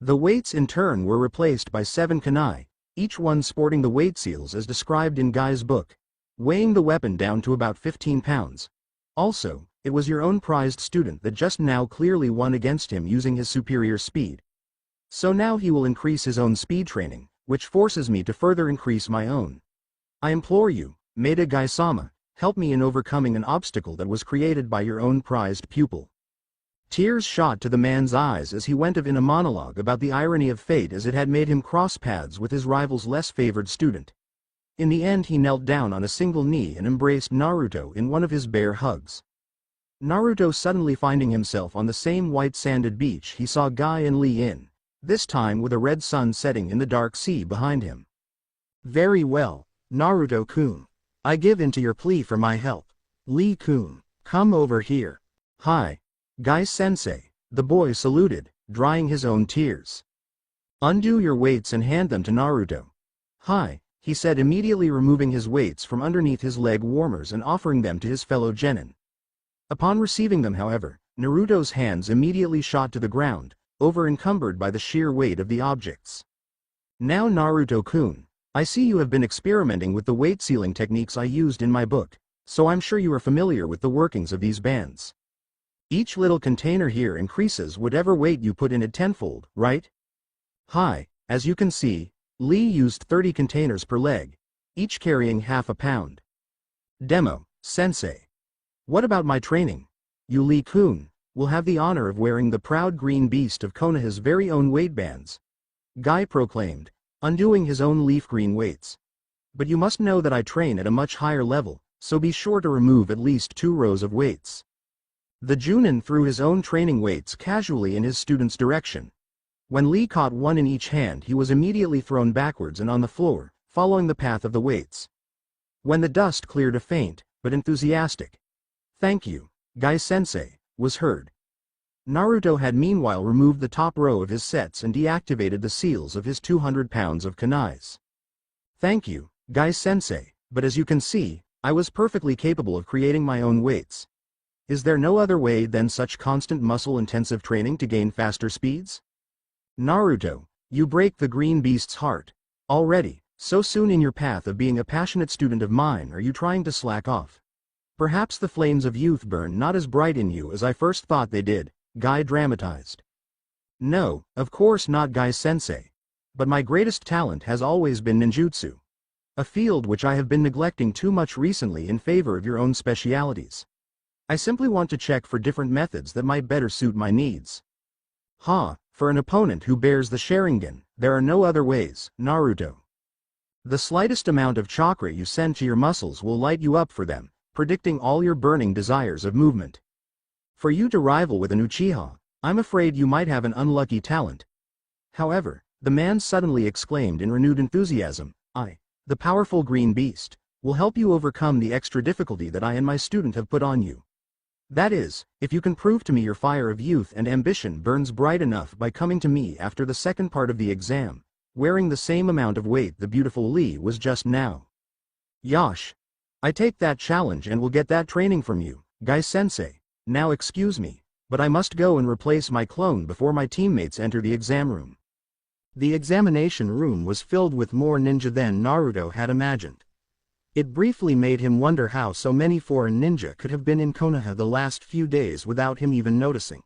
The weights in turn were replaced by 7 kunai, each one sporting the weight seals as described in Guy's book, weighing the weapon down to about 15 pounds. Also, it was your own prized student that just now clearly won against him using his superior speed. So now he will increase his own speed training, which forces me to further increase my own. I implore you, Maida Gai-sama, help me in overcoming an obstacle that was created by your own prized pupil. Tears shot to the man's eyes as he went on in a monologue about the irony of fate as it had made him cross paths with his rival's less favored student. In the end he knelt down on a single knee and embraced Naruto in one of his bear hugs. Naruto suddenly finding himself on the same white sanded beach he saw Guy and Lee in, this time with a red sun setting in the dark sea behind him. "Very well, Naruto-kun. I give in to your plea for my help. Lee-kun, come over here." "Hi, Guy-sensei," the boy saluted, drying his own tears. "Undo your weights and hand them to Naruto." "Hi," he said, immediately removing his weights from underneath his leg warmers and offering them to his fellow genin. Upon receiving them, however, Naruto's hands immediately shot to the ground, over-encumbered by the sheer weight of the objects. "Now Naruto-kun, I see you have been experimenting with the weight sealing techniques I used in my book, so I'm sure you are familiar with the workings of these bands. Each little container here increases whatever weight you put in it tenfold, right? Hi, as you can see, Lee used 30 containers per leg, each carrying half a pound. Demo, sensei. What about my training? You Lee-kun, will have the honor of wearing the proud green beast of Konoha's very own weight bands," Guy proclaimed, undoing his own leaf green weights. "But you must know that I train at a much higher level, so be sure to remove at least 2 rows of weights." The Junin threw his own training weights casually in his student's direction. When Lee caught one in each hand, he was immediately thrown backwards and on the floor, following the path of the weights. When the dust cleared, a faint, but enthusiastic "Thank you, Guy-sensei," was heard. Naruto had meanwhile removed the top row of his sets and deactivated the seals of his 200 pounds of kunais. "Thank you, Guy-sensei, but as you can see, I was perfectly capable of creating my own weights. Is there no other way than such constant muscle-intensive training to gain faster speeds?" "Naruto, you break the green beast's heart. Already, so soon in your path of being a passionate student of mine, are you trying to slack off? Perhaps the flames of youth burn not as bright in you as I first thought they did," Guy dramatized. "No, of course not, Guy-sensei. But my greatest talent has always been ninjutsu. A field which I have been neglecting too much recently in favor of your own specialities. I simply want to check for different methods that might better suit my needs." "Ha, for an opponent who bears the Sharingan, there are no other ways, Naruto. The slightest amount of chakra you send to your muscles will light you up for them, predicting all your burning desires of movement. For you to rival with an Uchiha, I'm afraid you might have an unlucky talent." However, the man suddenly exclaimed in renewed enthusiasm, "I, the powerful green beast, will help you overcome the extra difficulty that I and my student have put on you. That is, if you can prove to me your fire of youth and ambition burns bright enough by coming to me after the second part of the exam, wearing the same amount of weight the beautiful Lee was just now. Yosh! I take that challenge and will get that training from you, Guy-sensei. Now excuse me, but I must go and replace my clone before my teammates enter the exam room." The examination room was filled with more ninja than Naruto had imagined. It briefly made him wonder how so many foreign ninja could have been in Konoha the last few days without him even noticing.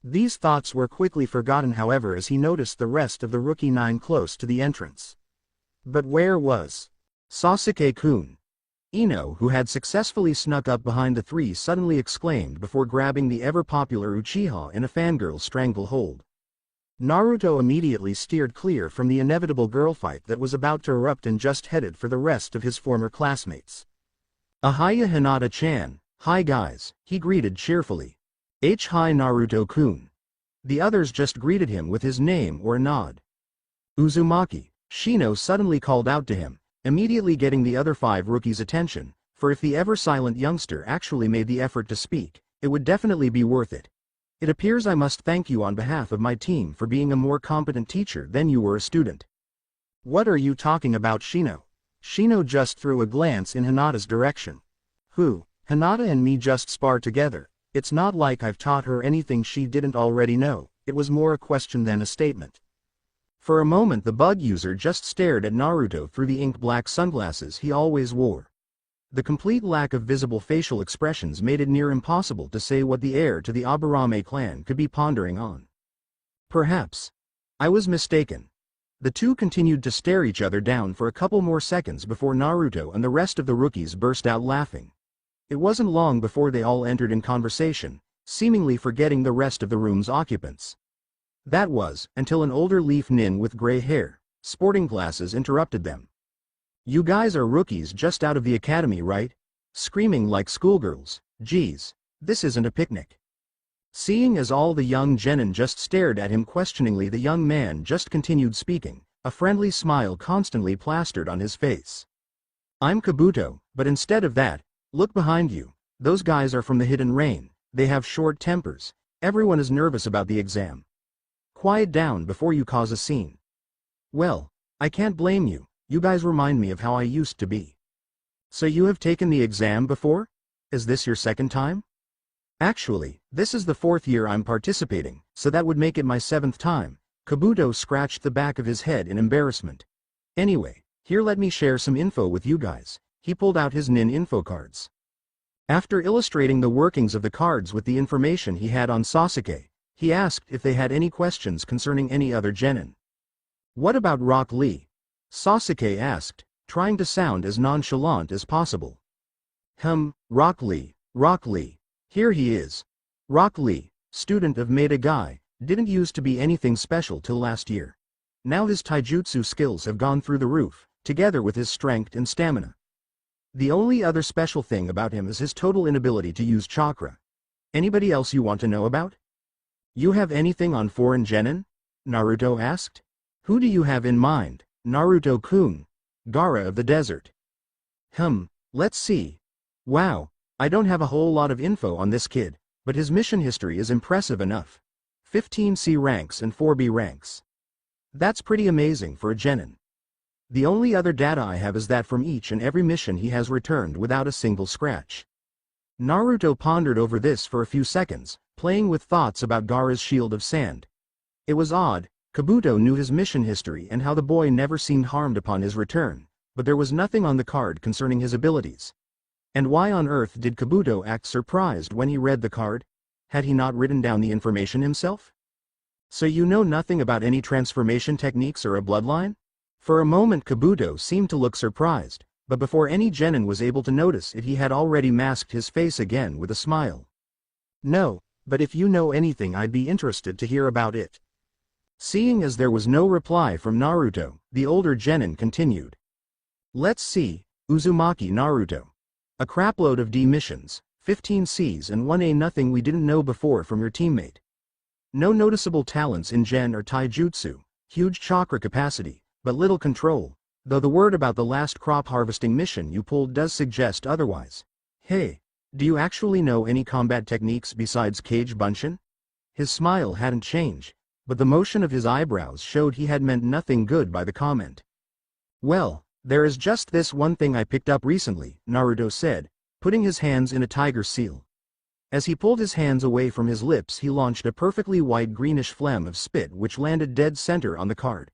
These thoughts were quickly forgotten however as he noticed the rest of the rookie 9 close to the entrance. But where was Sasuke-kun? Ino, who had successfully snuck up behind the 3, suddenly exclaimed before grabbing the ever-popular Uchiha in a fangirl stranglehold. Naruto immediately steered clear from the inevitable girl fight that was about to erupt and just headed for the rest of his former classmates. Ahaya Hinata-chan, hi guys, he greeted cheerfully. Hi Naruto-kun. The others just greeted him with his name or a nod. Uzumaki, Shino suddenly called out to him, immediately getting the other 5 rookies' attention, for if the ever-silent youngster actually made the effort to speak, it would definitely be worth it. It appears I must thank you on behalf of my team for being a more competent teacher than you were a student. What are you talking about, Shino? Shino just threw a glance in Hinata's direction. Who? Hinata and me just spar together. It's not like I've taught her anything she didn't already know, it was more a question than a statement. For a moment the bug user just stared at Naruto through the ink-black sunglasses he always wore. The complete lack of visible facial expressions made it near impossible to say what the heir to the Aburame clan could be pondering on. Perhaps I was mistaken. The two continued to stare each other down for a couple more seconds before Naruto and the rest of the rookies burst out laughing. It wasn't long before they all entered in conversation, seemingly forgetting the rest of the room's occupants. That was, until an older leaf nin with gray hair, sporting glasses interrupted them. You guys are rookies just out of the academy, right? Screaming like schoolgirls, geez, this isn't a picnic. Seeing as all the young genin just stared at him questioningly, the young man just continued speaking, a friendly smile constantly plastered on his face. I'm Kabuto, but instead of that, look behind you, those guys are from the Hidden Rain, they have short tempers, everyone is nervous about the exam. Quiet down before you cause a scene. Well, I can't blame you, you guys remind me of how I used to be. So you have taken the exam before? Is this your second time? Actually, this is the 4th year I'm participating, so that would make it my 7th time. Kabuto scratched the back of his head in embarrassment. Anyway, here let me share some info with you guys. He pulled out his nin info cards. After illustrating the workings of the cards with the information he had on Sasuke, he asked if they had any questions concerning any other genin. What about Rock Lee? Sasuke asked, trying to sound as nonchalant as possible. Rock Lee. Here he is. Rock Lee, student of Maida Guy, didn't used to be anything special till last year. Now his taijutsu skills have gone through the roof, together with his strength and stamina. The only other special thing about him is his total inability to use chakra. Anybody else you want to know about? You have anything on foreign genin? Naruto asked. Who do you have in mind, Naruto-kun? Gaara of the desert. Let's see. Wow, I don't have a whole lot of info on this kid, but his mission history is impressive enough. 15 C ranks and 4 B ranks. That's pretty amazing for a genin. The only other data I have is that from each and every mission he has returned without a single scratch. Naruto pondered over this for a few seconds, playing with thoughts about Gaara's shield of sand. It was odd, Kabuto knew his mission history and how the boy never seemed harmed upon his return, but there was nothing on the card concerning his abilities. And why on earth did Kabuto act surprised when he read the card? Had he not written down the information himself? So you know nothing about any transformation techniques or a bloodline? For a moment Kabuto seemed to look surprised, but before any genin was able to notice it he had already masked his face again with a smile. No, but if you know anything I'd be interested to hear about it. Seeing as there was no reply from Naruto, the older genin continued. Let's see, Uzumaki Naruto. A crapload of D missions, 15 Cs and 1 A, nothing we didn't know before from your teammate. No noticeable talents in gen or taijutsu, huge chakra capacity, but little control, though the word about the last crop harvesting mission you pulled does suggest otherwise. Hey, do you actually know any combat techniques besides Kage Bunshin? His smile hadn't changed, but the motion of his eyebrows showed he had meant nothing good by the comment. Well, there is just this one thing I picked up recently, Naruto said, putting his hands in a tiger seal. As he pulled his hands away from his lips he launched a perfectly white greenish phlegm of spit which landed dead center on the card.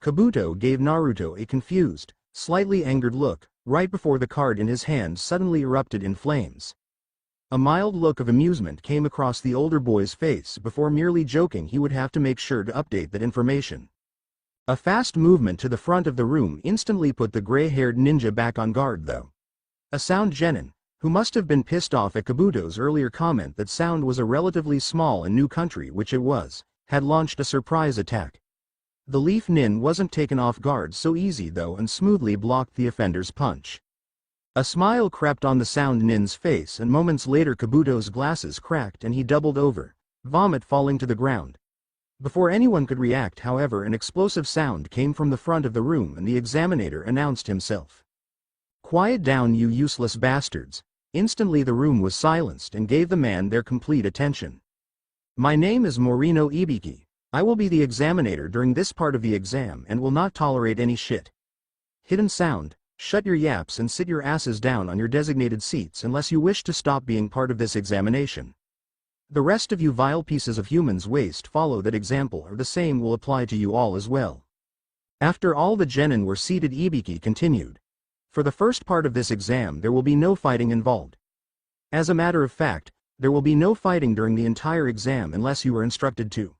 Kabuto gave Naruto a confused, slightly angered look, right before the card in his hand suddenly erupted in flames. A mild look of amusement came across the older boy's face before merely joking he would have to make sure to update that information. A fast movement to the front of the room instantly put the gray-haired ninja back on guard though. A Sound Genin, who must have been pissed off at Kabuto's earlier comment that Sound was a relatively small and new country, which it was, had launched a surprise attack. The Leaf Nin wasn't taken off guard so easy though and smoothly blocked the offender's punch. A smile crept on the Sound Nin's face and moments later Kabuto's glasses cracked and he doubled over, vomit falling to the ground. Before anyone could react, however, an explosive sound came from the front of the room and the examinator announced himself. "Quiet down, you useless bastards." Instantly the room was silenced and gave the man their complete attention. "My name is Morino Ibiki. I will be the examinator during this part of the exam and will not tolerate any shit. Hidden Sound, shut your yaps and sit your asses down on your designated seats unless you wish to stop being part of this examination. The rest of you vile pieces of humans waste follow that example, or the same will apply to you all as well." After all the genin were seated, Ibiki continued. "For the first part of this exam there will be no fighting involved. As a matter of fact, there will be no fighting during the entire exam unless you are instructed to.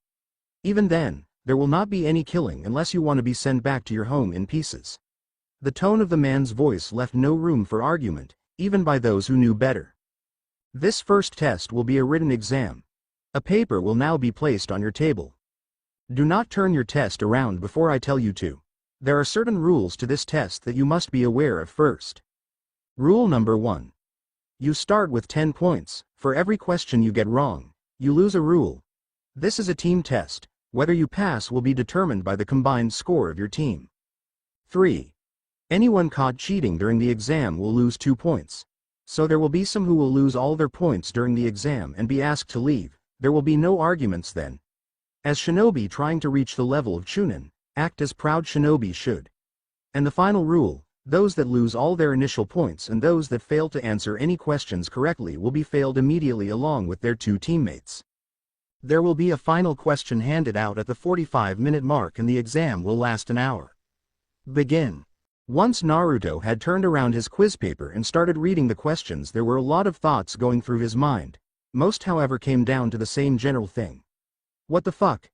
Even then, there will not be any killing unless you want to be sent back to your home in pieces." The tone of the man's voice left no room for argument, even by those who knew better. "This first test will be a written exam. A paper will now be placed on your table. Do not turn your test around before I tell you to. There are certain rules to this test that you must be aware of first. Rule number 1. You start with 10 points. For every question you get wrong, you lose a rule. This is a team test. Whether you pass will be determined by the combined score of your team. 3. Anyone caught cheating during the exam will lose 2 points. So there will be some who will lose all their points during the exam and be asked to leave. There will be no arguments then. As shinobi trying to reach the level of Chunin, act as proud shinobi should. And the final rule, those that lose all their initial points and those that fail to answer any questions correctly will be failed immediately along with their 2 teammates. There will be a final question handed out at the 45-minute mark and the exam will last an hour. Begin." Once Naruto had turned around his quiz paper and started reading the questions, there were a lot of thoughts going through his mind. Most, however, came down to the same general thing. What the fuck?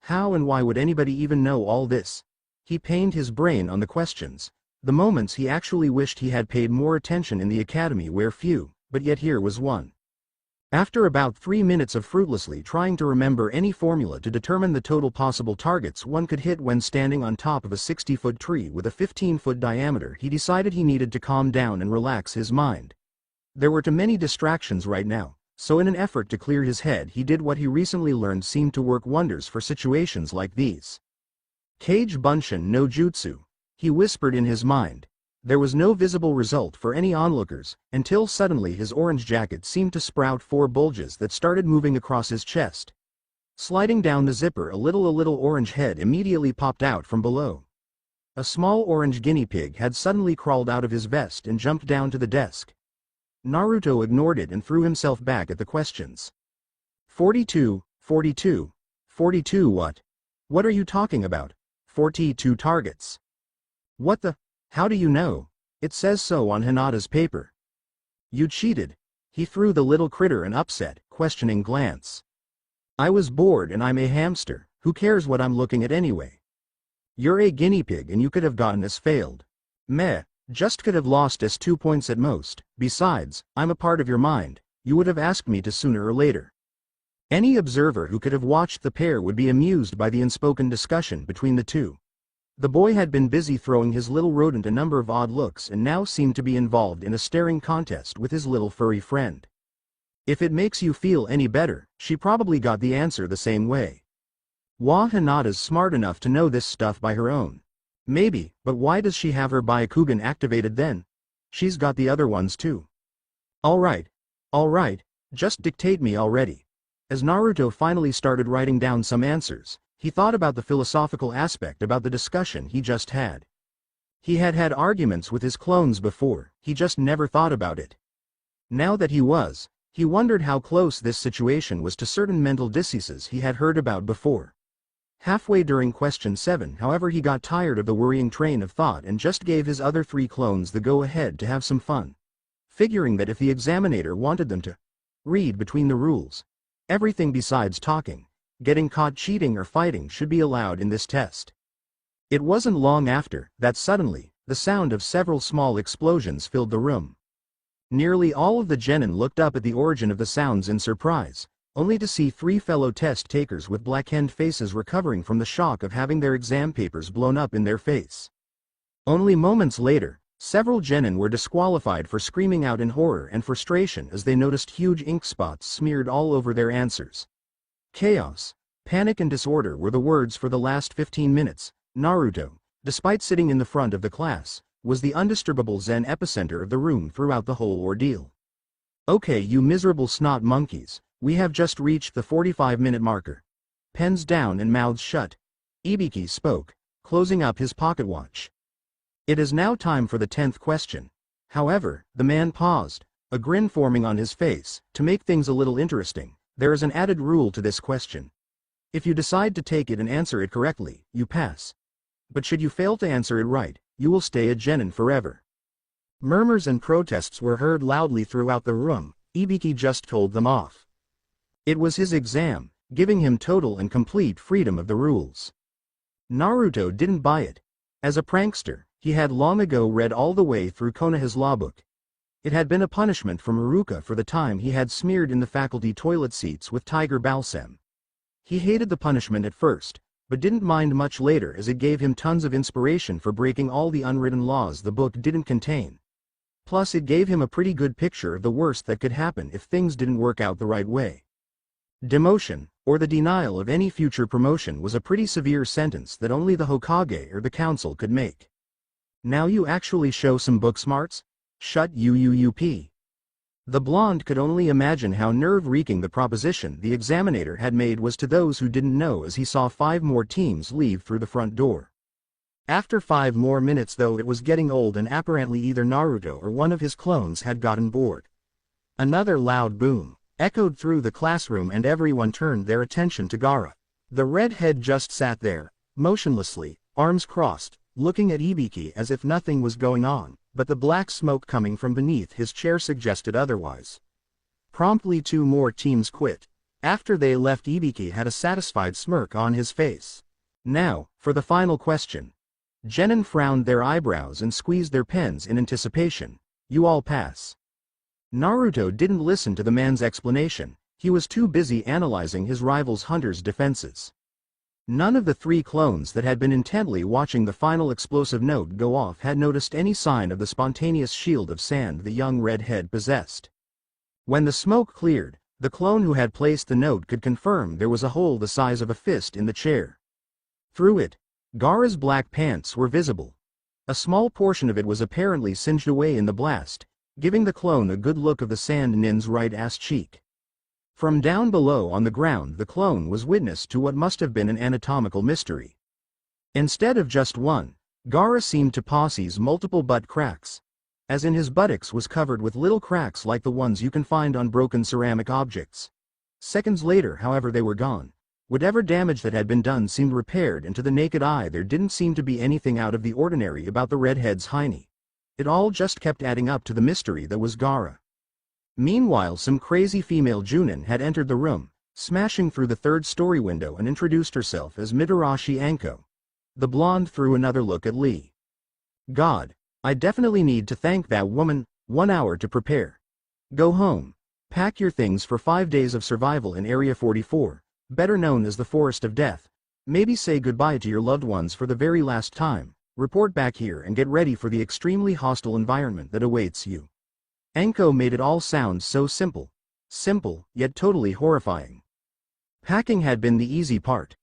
How and why would anybody even know all this? He pained his brain on the questions. The moments he actually wished he had paid more attention in the academy were few, but yet here was one. After about 3 minutes of fruitlessly trying to remember any formula to determine the total possible targets one could hit when standing on top of a 60-foot tree with a 15-foot diameter, he decided he needed to calm down and relax his mind. There were too many distractions right now, so in an effort to clear his head he did what he recently learned seemed to work wonders for situations like these. "Kage Bunshin no Jutsu," he whispered in his mind. There was no visible result for any onlookers, until suddenly his orange jacket seemed to sprout 4 bulges that started moving across his chest. Sliding down the zipper a little orange head immediately popped out from below. A small orange guinea pig had suddenly crawled out of his vest and jumped down to the desk. Naruto ignored it and threw himself back at the questions. 42, 42, 42 what? What are you talking about? 42 targets. What the? How do you know? It says so on Hinata's paper. You cheated. He threw the little critter an upset, questioning glance. I was bored and I'm a hamster, who cares what I'm looking at anyway? You're a guinea pig and you could have gotten us failed. Meh, just could have lost us 2 points at most. Besides, I'm a part of your mind, you would have asked me to sooner or later. Any observer who could have watched the pair would be amused by the unspoken discussion between the two. The boy had been busy throwing his little rodent a number of odd looks and now seemed to be involved in a staring contest with his little furry friend. If it makes you feel any better, she probably got the answer the same way. Hinata's smart enough to know this stuff by her own. Maybe, but why does she have her Byakugan activated then? She's got the other ones too. Alright, just dictate me already. As Naruto finally started writing down some answers, he thought about the philosophical aspect about the discussion he just had. He had had arguments with his clones before, he just never thought about it. Now that he wondered how close this situation was to certain mental diseases he had heard about before. Halfway during question 7, however, he got tired of the worrying train of thought and just gave his other 3 clones the go-ahead to have some fun. Figuring that if the examiner wanted them to, Read between the rules. Everything besides talking, getting caught cheating or fighting should be allowed in this test. It wasn't long after that suddenly, the sound of several small explosions filled the room. Nearly all of the genin looked up at the origin of the sounds in surprise, only to see three fellow test takers with blackened faces recovering from the shock of having their exam papers blown up in their face. Only moments later, several genin were disqualified for screaming out in horror and frustration as they noticed huge ink spots smeared all over their answers. Chaos, panic and disorder were the words for the last 15 minutes. Naruto, despite sitting in the front of the class, was the undisturbable Zen epicenter of the room throughout the whole ordeal. Okay, you miserable snot monkeys, we have just reached the 45-minute marker. Pens down and mouths shut. Ibiki spoke, closing up his pocket watch. It is now time for the 10th question. However, the man paused, a grin forming on his face. To make things a little interesting, there is an added rule to this question. If you decide to take it and answer it correctly, you pass. But should you fail to answer it right, you will stay a genin forever. Murmurs and protests were heard loudly throughout the room. Ibiki just told them off. It was his exam, giving him total and complete freedom of the rules. Naruto didn't buy it. As a prankster, he had long ago read all the way through Konoha's lawbook. It had been a punishment from Iruka for the time he had smeared in the faculty toilet seats with tiger balsam. He hated the punishment at first, but didn't mind much later as it gave him tons of inspiration for breaking all the unwritten laws the book didn't contain. Plus it gave him a pretty good picture of the worst that could happen if things didn't work out the right way. Demotion, or the denial of any future promotion, was a pretty severe sentence that only the Hokage or the council could make. Now you actually show some book smarts? Shut up. The blonde could only imagine how nerve-wreaking the proposition the examinator had made was to those who didn't know as he saw 5 more teams leave through the front door. After 5 more minutes though, it was getting old and apparently either Naruto or one of his clones had gotten bored. Another loud boom echoed through the classroom and everyone turned their attention to Gaara. The redhead just sat there, motionlessly, arms crossed, looking at Ibiki as if nothing was going on, but the black smoke coming from beneath his chair suggested otherwise. Promptly 2 more teams quit. After they left, Ibiki had a satisfied smirk on his face. Now, for the final question. Genin frowned their eyebrows and squeezed their pens in anticipation. You all pass. Naruto didn't listen to the man's explanation. He was too busy analyzing his rival's hunter's defenses. None of the 3 clones that had been intently watching the final explosive note go off had noticed any sign of the spontaneous shield of sand the young redhead possessed. When the smoke cleared, the clone who had placed the note could confirm there was a hole the size of a fist in the chair. Through it, Gaara's black pants were visible. A small portion of it was apparently singed away in the blast, giving the clone a good look of the sand nin's right ass cheek. From down below on the ground, the clone was witness to what must have been an anatomical mystery. Instead of just one, Gaara seemed to possess multiple butt cracks, as in his buttocks was covered with little cracks like the ones you can find on broken ceramic objects. Seconds later, however, they were gone. Whatever damage that had been done seemed repaired, and to the naked eye there didn't seem to be anything out of the ordinary about the redhead's hiney. It all just kept adding up to the mystery that was Gaara. Meanwhile, some crazy female Junin had entered the room, smashing through the 3rd-story window and introduced herself as Mitarashi Anko. The blonde threw another look at Lee. God, I definitely need to thank that woman. 1 hour to prepare. Go home. Pack your things for 5 days of survival in Area 44, better known as the Forest of Death. Maybe say goodbye to your loved ones for the very last time. Report back here and get ready for the extremely hostile environment that awaits you. Anko made it all sound so simple. Simple, yet totally horrifying. Packing had been the easy part.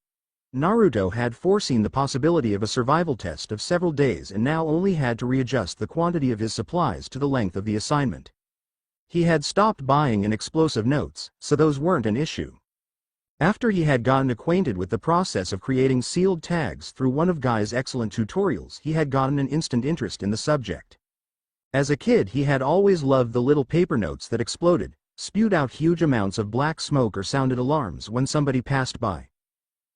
Naruto had foreseen the possibility of a survival test of several days and now only had to readjust the quantity of his supplies to the length of the assignment. He had stopped buying in explosive notes, so those weren't an issue. After he had gotten acquainted with the process of creating sealed tags through one of Guy's excellent tutorials, he had gotten an instant interest in the subject. As a kid, he had always loved the little paper notes that exploded, spewed out huge amounts of black smoke, or sounded alarms when somebody passed by.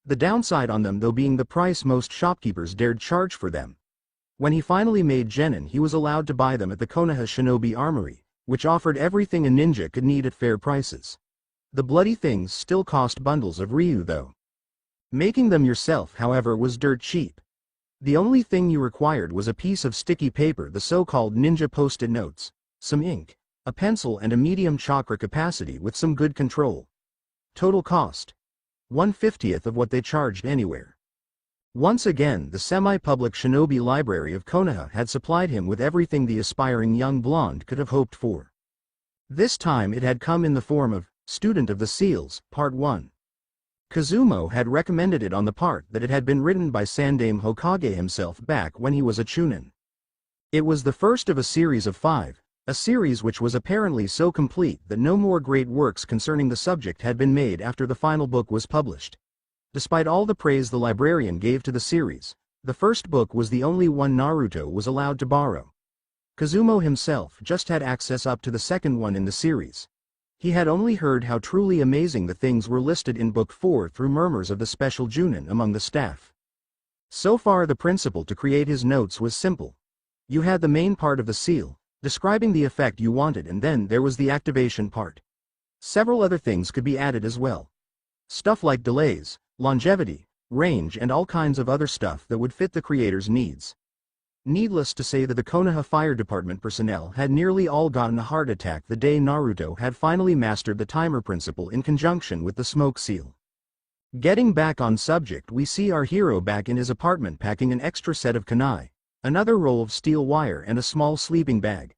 The downside on them though being the price most shopkeepers dared charge for them. When he finally made genin, he was allowed to buy them at the Konoha Shinobi Armory, which offered everything a ninja could need at fair prices. The bloody things still cost bundles of ryu though. Making them yourself, however, was dirt cheap. The only thing you required was a piece of sticky paper, the so-called ninja post-it notes, some ink, a pencil and a medium chakra capacity with some good control. Total cost: 1/50th of what they charged anywhere. Once again, the semi-public shinobi library of Konoha had supplied him with everything the aspiring young blonde could have hoped for. This time it had come in the form of Student of the Seals, Part 1. Kazumo had recommended it on the part that it had been written by Sandaime Hokage himself back when he was a chunin. It was the first of a series of 5, a series which was apparently so complete that no more great works concerning the subject had been made after the final book was published. Despite all the praise the librarian gave to the series, the first book was the only one Naruto was allowed to borrow. Kazumo himself just had access up to the second one in the series. He had only heard how truly amazing the things were listed in Book 4 through murmurs of the special Junin among the staff. So far the principle to create his notes was simple. You had the main part of the seal, describing the effect you wanted, and then there was the activation part. Several other things could be added as well. Stuff like delays, longevity, range and all kinds of other stuff that would fit the creator's needs. Needless to say that the Konoha Fire Department personnel had nearly all gotten a heart attack the day Naruto had finally mastered the timer principle in conjunction with the smoke seal. Getting back on subject, we see our hero back in his apartment packing an extra set of kunai, another roll of steel wire and a small sleeping bag.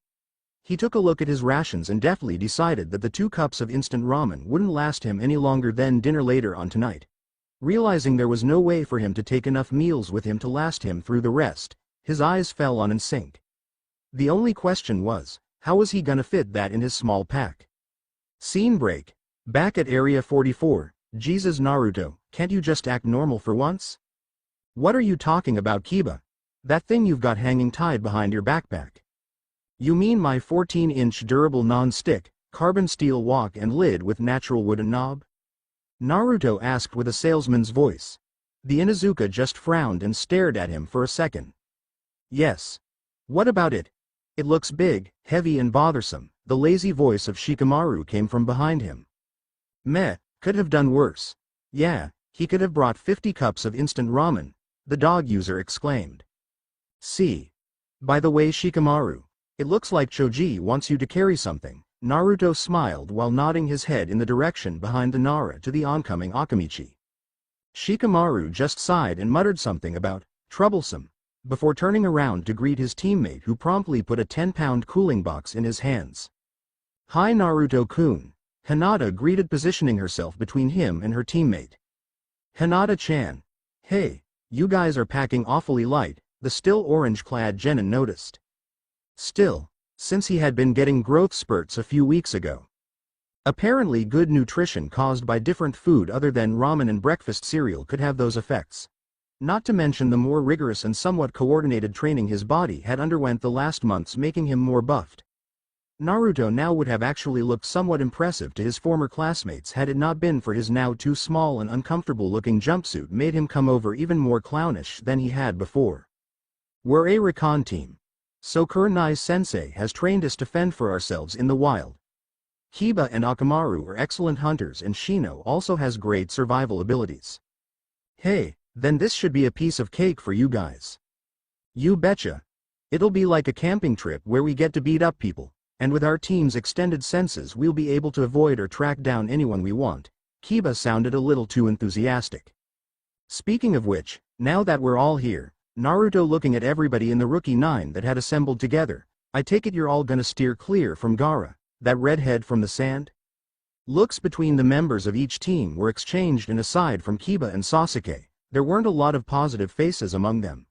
He took a look at his rations and deftly decided that the 2 cups of instant ramen wouldn't last him any longer than dinner later on tonight. Realizing there was no way for him to take enough meals with him to last him through the rest, his eyes fell on instinct. The only question was, how was he gonna fit that in his small pack? Scene break. Back at Area 44, Jesus Naruto, can't you just act normal for once? What are you talking about, Kiba? That thing you've got hanging tied behind your backpack. You mean my 14-inch durable non-stick, carbon steel wok and lid with natural wooden knob? Naruto asked with a salesman's voice. The Inuzuka just frowned and stared at him for a second. Yes. What about it? It looks big, heavy and bothersome. The lazy voice of Shikamaru came from behind him. Meh, could have done worse. Yeah, he could have brought 50 cups of instant ramen, the dog user exclaimed. See. By the way, Shikamaru, it looks like Choji wants you to carry something. Naruto smiled while nodding his head in the direction behind the Nara to the oncoming Akamichi. Shikamaru just sighed and muttered something about troublesome, before turning around to greet his teammate, who promptly put a 10-pound cooling box in his hands. Hi Naruto-kun, Hinata greeted, positioning herself between him and her teammate. Hinata-chan. Hey, you guys are packing awfully light, the still orange-clad Genin noticed. Still, since he had been getting growth spurts a few weeks ago. Apparently good nutrition caused by different food other than ramen and breakfast cereal could have those effects. Not to mention the more rigorous and somewhat coordinated training his body had underwent the last months, making him more buffed. Naruto now would have actually looked somewhat impressive to his former classmates had it not been for his now too small and uncomfortable-looking jumpsuit made him come over even more clownish than he had before. We're a recon team. So Kurenai-sensei has trained us to fend for ourselves in the wild. Kiba and Akamaru are excellent hunters and Shino also has great survival abilities. Hey, then this should be a piece of cake for you guys. You betcha. It'll be like a camping trip where we get to beat up people, and with our team's extended senses we'll be able to avoid or track down anyone we want. Kiba sounded a little too enthusiastic. Speaking of which, now that we're all here, Naruto looking at everybody in the Rookie 9 that had assembled together, I take it you're all gonna steer clear from Gaara, that redhead from the sand? Looks between the members of each team were exchanged, and aside from Kiba and Sasuke, there weren't a lot of positive faces among them.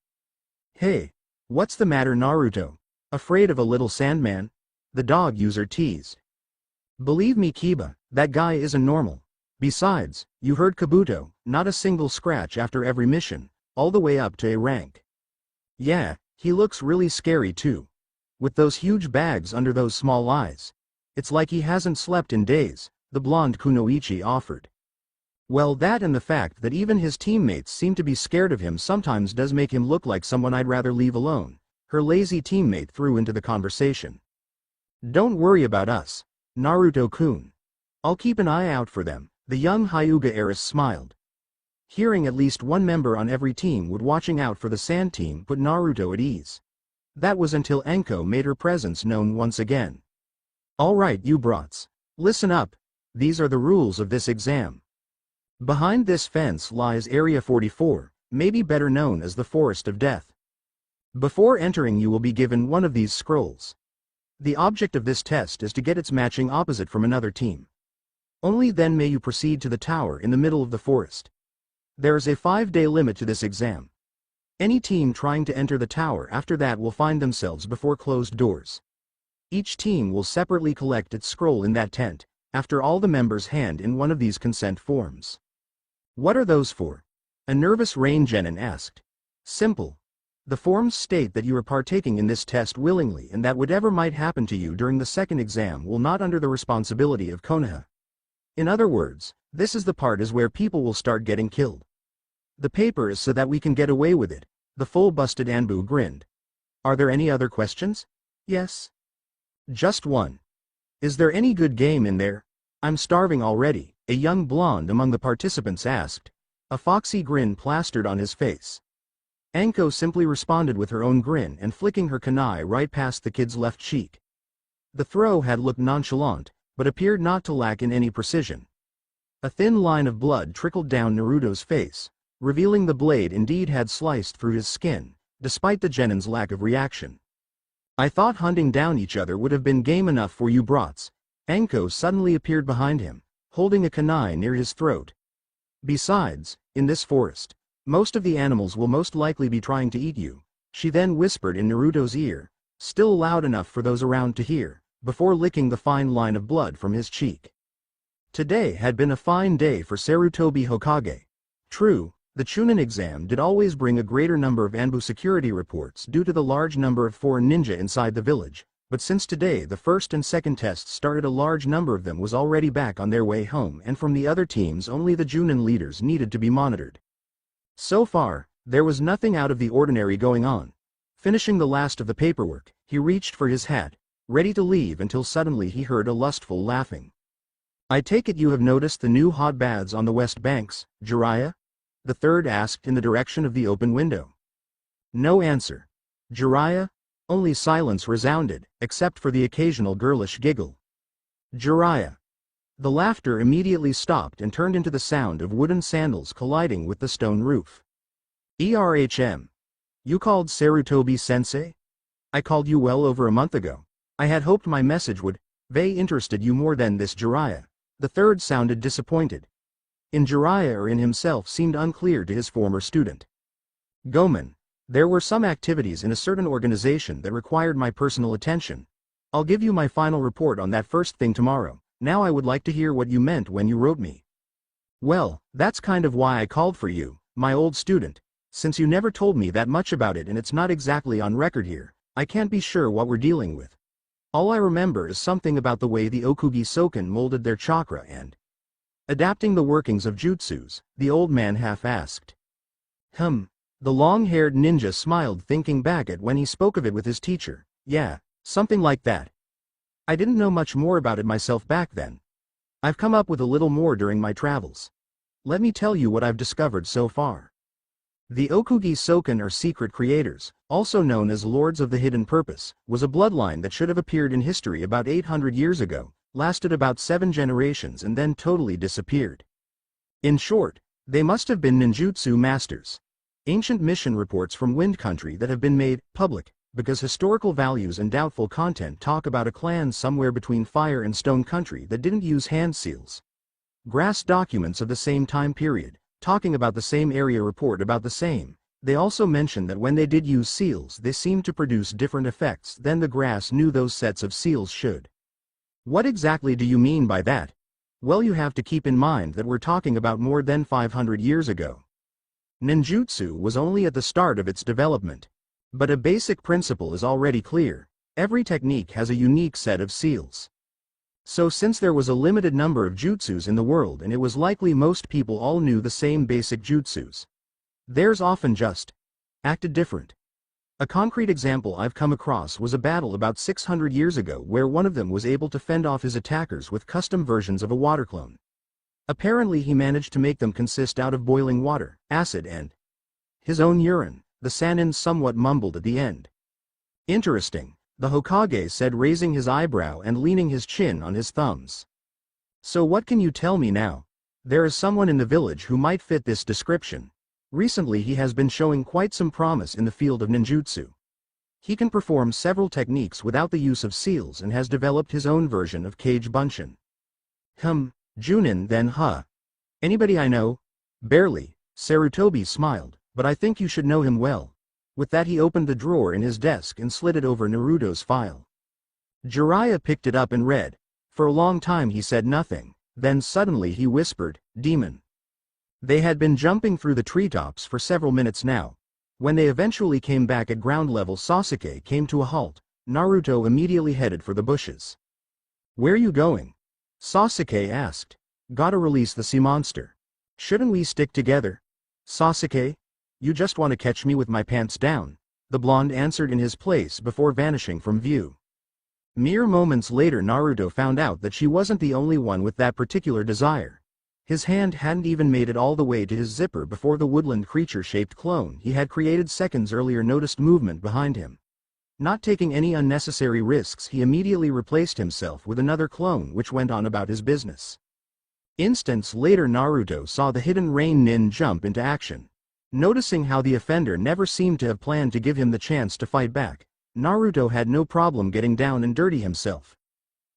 Hey, what's the matter, Naruto? Afraid of a little Sandman? The dog user teased. Believe me, Kiba, that guy isn't normal. Besides, you heard Kabuto, not a single scratch after every mission, all the way up to A rank. Yeah, he looks really scary too. With those huge bags under those small eyes. It's like he hasn't slept in days, the blonde Kunoichi offered. Well, that and the fact that even his teammates seem to be scared of him sometimes does make him look like someone I'd rather leave alone, her lazy teammate threw into the conversation. Don't worry about us, Naruto-kun. I'll keep an eye out for them, the young Hyuga heiress smiled. Hearing at least one member on every team would watching out for the Sand team put Naruto at ease. That was until Enko made her presence known once again. Alright you brats. Listen up. These are the rules of this exam. Behind this fence lies Area 44, maybe better known as the Forest of Death. Before entering you will be given one of these scrolls. The object of this test is to get its matching opposite from another team. Only then may you proceed to the tower in the middle of the forest. There is a 5-day limit to this exam. Any team trying to enter the tower after that will find themselves before closed doors. Each team will separately collect its scroll in that tent, after all the members hand in one of these consent forms. What are those for? A nervous Rain Genin asked. Simple. The forms state that you are partaking in this test willingly and that whatever might happen to you during the second exam will not under the responsibility of Konoha. In other words, this is the part is where people will start getting killed. The paper is so that we can get away with it, the full-busted Anbu grinned. Are there any other questions? Yes. Just one. Is there any good game in there? I'm starving already, a young blonde among the participants asked, a foxy grin plastered on his face. Anko simply responded with her own grin and flicking her kunai right past the kid's left cheek. The throw had looked nonchalant, but appeared not to lack in any precision. A thin line of blood trickled down Naruto's face, revealing the blade indeed had sliced through his skin, despite the genin's lack of reaction. I thought hunting down each other would have been game enough for you brats. Anko suddenly appeared behind him, holding a kunai near his throat. Besides, in this forest, most of the animals will most likely be trying to eat you, she then whispered in Naruto's ear, still loud enough for those around to hear, before licking the fine line of blood from his cheek. Today had been a fine day for Sarutobi Hokage. True, the Chunin exam did always bring a greater number of Anbu security reports due to the large number of foreign ninja inside the village, but since today the first and second tests started, a large number of them was already back on their way home, and from the other teams only the Junin leaders needed to be monitored. So far, there was nothing out of the ordinary going on. Finishing the last of the paperwork, he reached for his hat, ready to leave until suddenly he heard a lustful laughing. I take it you have noticed the new hot baths on the west banks, Jiraiya? The third asked in the direction of the open window. No answer. Jiraiya? Only silence resounded, except for the occasional girlish giggle. Jiraiya. The laughter immediately stopped and turned into the sound of wooden sandals colliding with the stone roof. ERHM. You called Sarutobi-sensei? I called you well over a month ago. I had hoped my message would interested you more than this. Jiraiya. The third sounded disappointed. In Jiraiya or in himself seemed unclear to his former student. Gomen. There were some activities in a certain organization that required my personal attention. I'll give you my final report on that first thing tomorrow. Now I would like to hear what you meant when you wrote me. Well, that's kind of why I called for you, my old student. Since you never told me that much about it and it's not exactly on record here, I can't be sure what we're dealing with. All I remember is something about the way the Okugi Soken molded their chakra and adapting the workings of jutsus, the old man half asked. The long-haired ninja smiled, thinking back at when he spoke of it with his teacher. Yeah, something like that. I didn't know much more about it myself back then. I've come up with a little more during my travels. Let me tell you what I've discovered so far. The Okugi Soken, or secret creators, also known as Lords of the Hidden Purpose, was a bloodline that should have appeared in history about 800 years ago, lasted about 7 generations and then totally disappeared. In short, they must have been ninjutsu masters. Ancient mission reports from Wind Country that have been made public, because historical values and doubtful content talk about a clan somewhere between Fire and Stone Country that didn't use hand seals. Grass documents of the same time period, talking about the same area, report about the same. They also mention that when they did use seals they seemed to produce different effects than the grass knew those sets of seals should. What exactly do you mean by that? Well, you have to keep in mind that we're talking about more than 500 years ago. Ninjutsu was only at the start of its development. But a basic principle is already clear. Every technique has a unique set of seals. So since there was a limited number of jutsus in the world and it was likely most people all knew the same basic jutsus, theirs often just acted different. A concrete example I've come across was a battle about 600 years ago where one of them was able to fend off his attackers with custom versions of a water clone. Apparently he managed to make them consist out of boiling water, acid and his own urine. The Sannin somewhat mumbled at the end. Interesting, the Hokage said, raising his eyebrow and leaning his chin on his thumbs. So what can you tell me now? There is someone in the village who might fit this description. Recently he has been showing quite some promise in the field of ninjutsu. He can perform several techniques without the use of seals and has developed his own version of Kage Bunshin. Junin then Anybody I know? Barely, Sarutobi smiled, but I think you should know him well. With that he opened the drawer in his desk and slid it over Naruto's file. Jiraiya picked it up and read. For a long time he said nothing, then suddenly he whispered, "Demon." They had been jumping through the treetops for several minutes now. When they eventually came back at ground level, Sasuke came to a halt. Naruto immediately headed for the bushes. "Where you going?" Sasuke asked. "Gotta release the sea monster." "Shouldn't we stick together?" "Sasuke? You just want to catch me with my pants down," the blonde answered in his place before vanishing from view. Mere moments later Naruto found out that she wasn't the only one with that particular desire. His hand hadn't even made it all the way to his zipper before the woodland creature-shaped clone he had created seconds earlier noticed movement behind him. Not taking any unnecessary risks, he immediately replaced himself with another clone which went on about his business. Instants later Naruto saw the hidden rain nin jump into action. Noticing how the offender never seemed to have planned to give him the chance to fight back, Naruto had no problem getting down and dirty himself.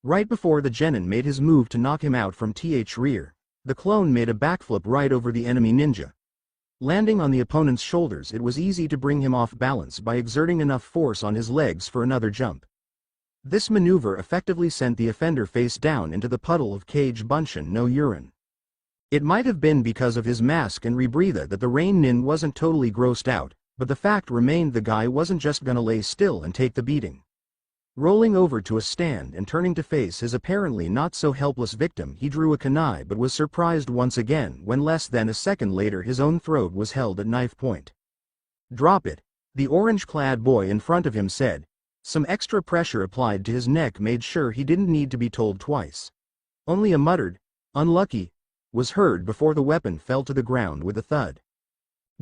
Right before the genin made his move to knock him out from th rear, the clone made a backflip right over the enemy ninja. Landing on the opponent's shoulders, it was easy to bring him off balance by exerting enough force on his legs for another jump. This maneuver effectively sent the offender face down into the puddle of Kage Bunshin no urine. It might have been because of his mask and rebreather that the rain nin wasn't totally grossed out, but the fact remained the guy wasn't just gonna lay still and take the beating. Rolling over to a stand and turning to face his apparently not-so-helpless victim, he drew a kunai but was surprised once again when less than a second later his own throat was held at knife point. "Drop it," the orange-clad boy in front of him said. Some extra pressure applied to his neck made sure he didn't need to be told twice. Only a muttered, "Unlucky," was heard before the weapon fell to the ground with a thud.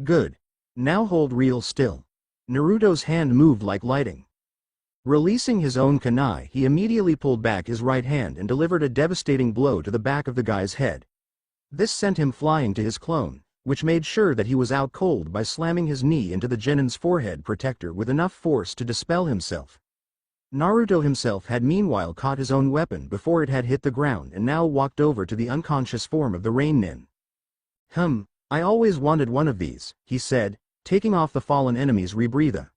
"Good. Now hold real still." Naruto's hand moved like lightning. Releasing his own kunai, he immediately pulled back his right hand and delivered a devastating blow to the back of the guy's head. This sent him flying to his clone, which made sure that he was out cold by slamming his knee into the genin's forehead protector with enough force to dispel himself. Naruto himself had meanwhile caught his own weapon before it had hit the ground and now walked over to the unconscious form of the rain nin. I always wanted one of these," he said, taking off the fallen enemy's rebreather.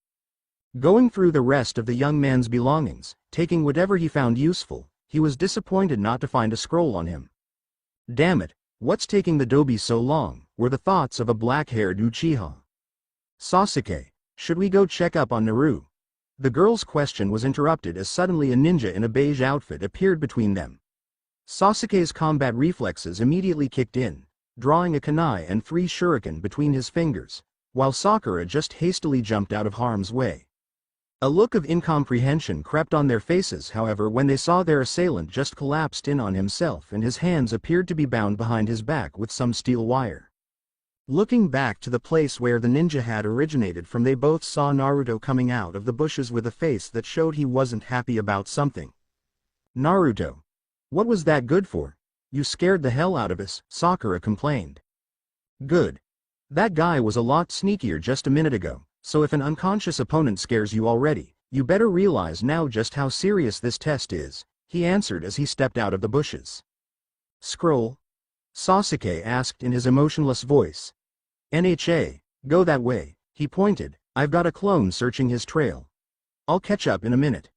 Going through the rest of the young man's belongings, taking whatever he found useful, he was disappointed not to find a scroll on him. "Damn it, what's taking the dobi so long?" were the thoughts of a black-haired Uchiha. "Sasuke, should we go check up on Naru?" The girl's question was interrupted as suddenly a ninja in a beige outfit appeared between them. Sasuke's combat reflexes immediately kicked in, drawing a kunai and 3 shuriken between his fingers, while Sakura just hastily jumped out of harm's way. A look of incomprehension crept on their faces, however, when they saw their assailant just collapsed in on himself and his hands appeared to be bound behind his back with some steel wire. Looking back to the place where the ninja had originated from, they both saw Naruto coming out of the bushes with a face that showed he wasn't happy about something. "Naruto, what was that good for? You scared the hell out of us," Sakura complained. "Good. That guy was a lot sneakier just a minute ago. So if an unconscious opponent scares you already, you better realize now just how serious this test is," he answered as he stepped out of the bushes. "Scroll?" Sasuke asked in his emotionless voice. "Nha, go that way," he pointed. "I've got a clone searching his trail. I'll catch up in a minute."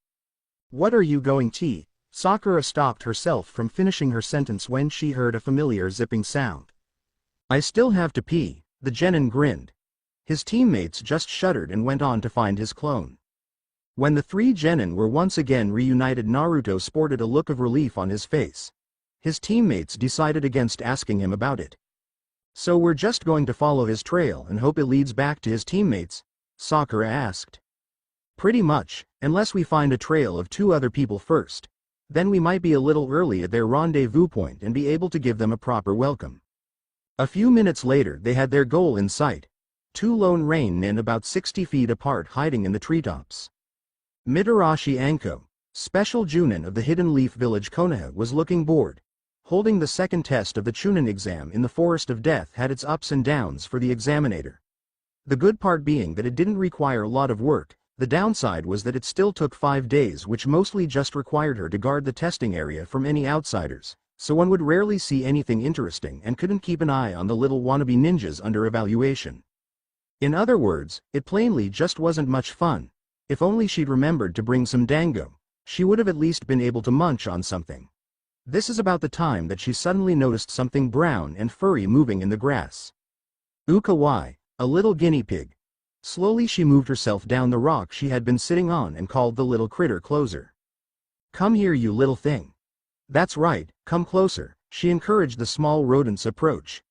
"What are you going to?" Sakura stopped herself from finishing her sentence when she heard a familiar zipping sound. "I still have to pee," the genin grinned. His teammates just shuddered and went on to find his clone. When the 3 genin were once again reunited, Naruto sported a look of relief on his face. His teammates decided against asking him about it. "So we're just going to follow his trail and hope it leads back to his teammates?" Sakura asked. Pretty much, unless we find a trail of 2 other people first. Then we might be a little early at their rendezvous point and be able to give them a proper welcome. A few minutes later they had their goal in sight. 2 lone rain nin about 60 feet apart hiding in the treetops. Mitarashi Anko, special Junin of the Hidden Leaf Village Konoha, was looking bored. Holding the second test of the Chunin exam in the Forest of Death had its ups and downs for the examinator. The good part being that it didn't require a lot of work. The downside was that it still took 5 days, which mostly just required her to guard the testing area from any outsiders, so one would rarely see anything interesting and couldn't keep an eye on the little wannabe ninjas under evaluation. In other words, it plainly just wasn't much fun. If only she'd remembered to bring some dango, she would have at least been able to munch on something. This is about the time that she suddenly noticed something brown and furry moving in the grass. Ukawai, a little guinea pig. Slowly she moved herself down the rock she had been sitting on and called the little critter closer. "Come here, you little thing." "That's right, come closer," she encouraged the small rodent's approach.